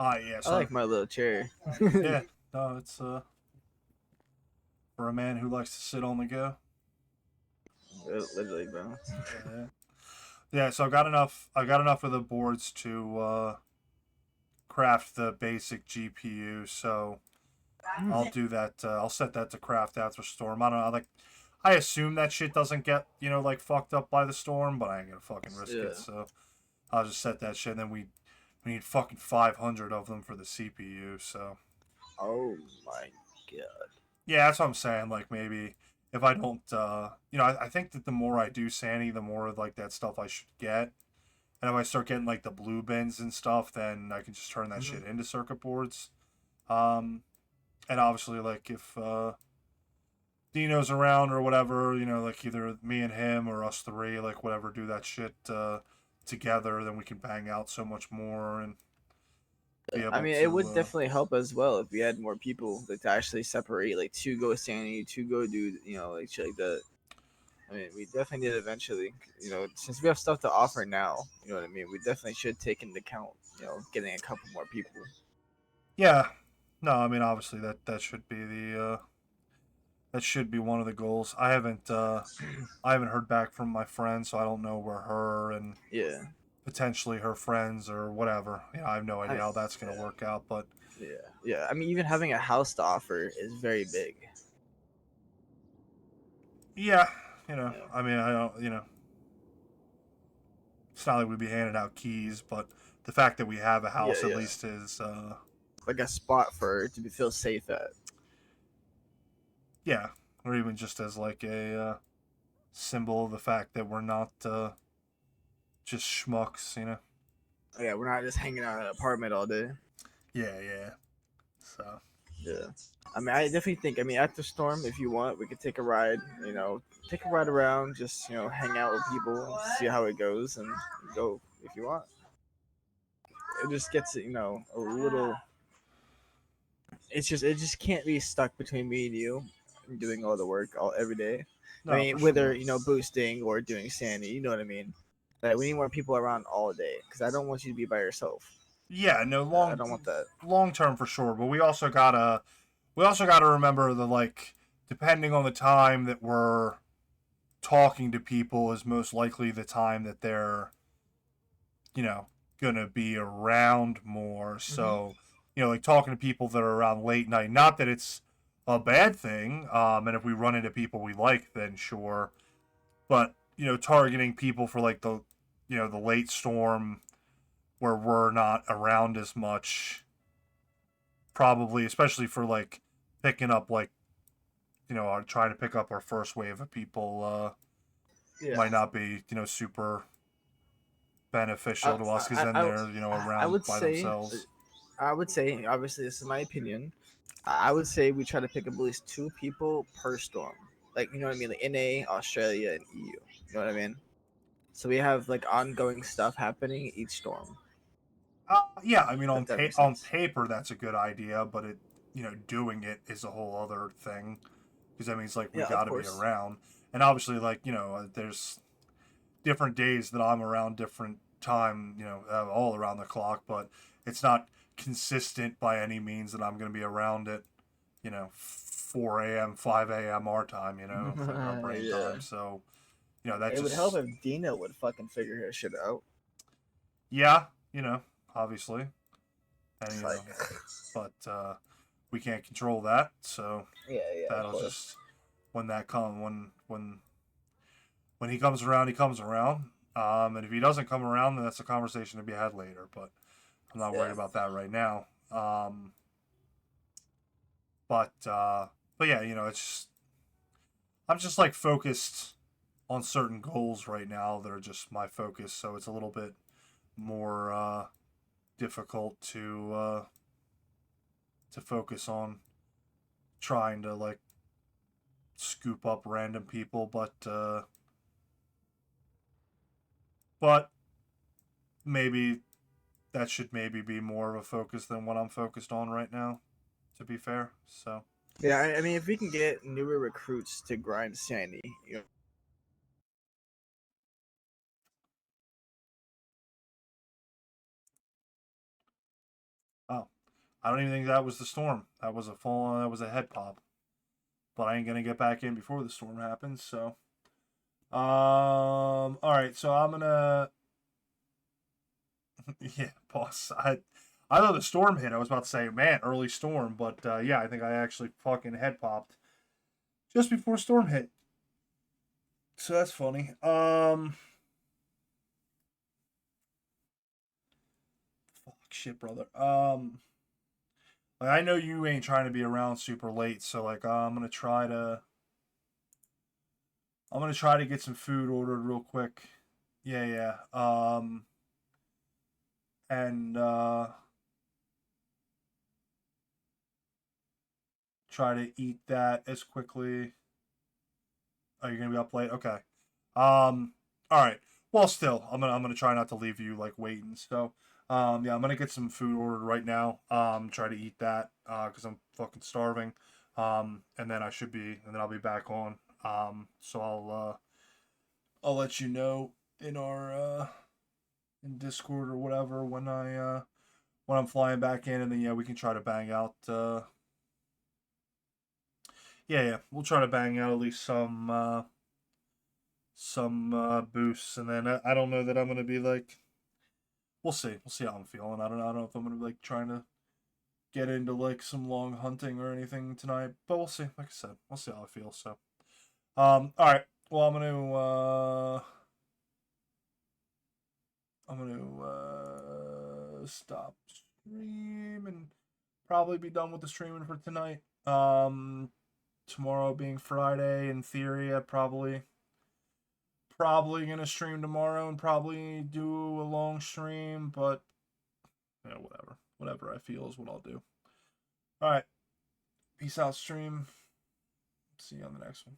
Ah, yeah. I So like my little chair. yeah, no, it's for a man who likes to sit on the go. Literally, bro. Yeah. Yeah, so I got enough. I got enough of the boards to craft the basic GPU. So I'll do that. I'll set that to craft after storm. I don't know. Like, I assume that shit doesn't get like fucked up by the storm, but I ain't gonna fucking risk Yeah. it. So I'll just set that shit. And then we need fucking 500 of them for the CPU. So Oh my god. yeah, that's what I'm saying. Like maybe if I don't, I think that the more I do Sandy, the more like that stuff I should get. And if I start getting like the blue bins and stuff, then I can just turn that shit into circuit boards. And obviously, like if Dino's around or whatever, like either me and him or us three, like whatever, do that shit together, then we can bang out so much more and be able I mean, to. it would definitely help as well if we had more people like to actually separate, like two go Sandy, two go do, like shit like that. I mean, we definitely need eventually, since we have stuff to offer now, you know what I mean. We definitely should take into account, getting a couple more people. Yeah, no, I mean obviously that should be the that should be one of the goals. I haven't heard back from my friend, so I don't know where her and Yeah. potentially her friends or whatever. I have no idea how that's gonna work out, but Yeah. I mean, even having a house to offer is very big. yeah, I mean I don't, it's not like we'd be handing out keys, but the fact that we have a house Yeah, at yeah. least is Like a spot for her to feel safe at. yeah, or even just as like a symbol of the fact that we're not just schmucks, Yeah, we're not just hanging out in an apartment all day. Yeah. So Yeah. I mean, I definitely think, after storm, if you want, we could take a ride, take a ride around, just, hang out with people, see how it goes, and go if you want. It just gets, a little. It just can't be stuck between me and you doing all the work every day. no, I mean, for whether, sure. boosting or doing Sandy, you know what I mean? Like, we need more people around all day because I don't want you to be by yourself. Yeah, no I don't want that. long term for sure, but we also gotta remember that like depending on the time that we're talking to people is most likely the time that they're gonna be around more. So like talking to people that are around late night, not that it's a bad thing, and if we run into people we like, then sure, but targeting people for like the the late storm where we're not around as much, probably, especially for like picking up like trying to pick up our first wave of people Yeah. might not be super beneficial to us because then I- they're I around would by say, themselves. I would say, obviously, this is my opinion. I would say we try to pick up at least 2 people per storm. Like, you know what I mean? Like NA, Australia, and EU. You know what I mean? So we have like ongoing stuff happening each storm. Yeah, I mean, If that makes on sense. paper that's a good idea, but doing it is a whole other thing because that means like we Yeah, of got to be course. around, and obviously like there's different days that I'm around, different time, all around the clock, but it's not consistent by any means that I'm going to be around at 4 a.m., 5 a.m. our time, like our brain Yeah. time. So that It would help just if Dina would fucking figure her shit out. yeah, obviously, and It's like, but we can't control that, so yeah, of that'll course. just when that come when he comes around, he comes around. And if he doesn't come around, then that's a conversation to be had later. But I'm not worried Yeah. about that right now. But yeah, it's I'm just like focused on certain goals right now that are just my focus. So it's a little bit more difficult to focus on trying to like scoop up random people, but maybe that should maybe be more of a focus than what I'm focused on right now, to be fair. So Yeah, I mean, if we can get newer recruits to grind Sandy, you know, oh, I don't even think that was the storm. That was a fall. That was a head pop. But I ain't gonna get back in before the storm happens. So all right. So I'm gonna yeah, boss. I thought the storm hit. I was about to say, man, early storm, but yeah, I think I actually fucking head popped just before storm hit. So that's funny. Fuck shit, brother. Like, I know you ain't trying to be around super late, so like I'm gonna try to get some food ordered real quick. Yeah, yeah. And try to eat that as quickly. Oh, you're gonna be up late? Okay. All right. Well, still, I'm gonna try not to leave you like waiting. So, yeah, I'm gonna get some food ordered right now. Try to eat that because I'm fucking starving. And then I'll be back on. So I'll let you know in our in Discord or whatever when I'm flying back in, and then yeah, we can try to bang out. Yeah, we'll try to bang out at least some boosts, and then I don't know that I'm gonna be like. We'll see. We'll see how I'm feeling. I don't know if I'm gonna be like trying to get into like some long hunting or anything tonight, but we'll see. Like I said, we'll see how I feel. So, all right. Well, I'm gonna stop stream and probably be done with the streaming for tonight. Tomorrow being Friday, in theory, I probably gonna stream tomorrow and probably do a long stream, but whatever I feel is what I'll do. All right, peace out, stream. See you on the next one.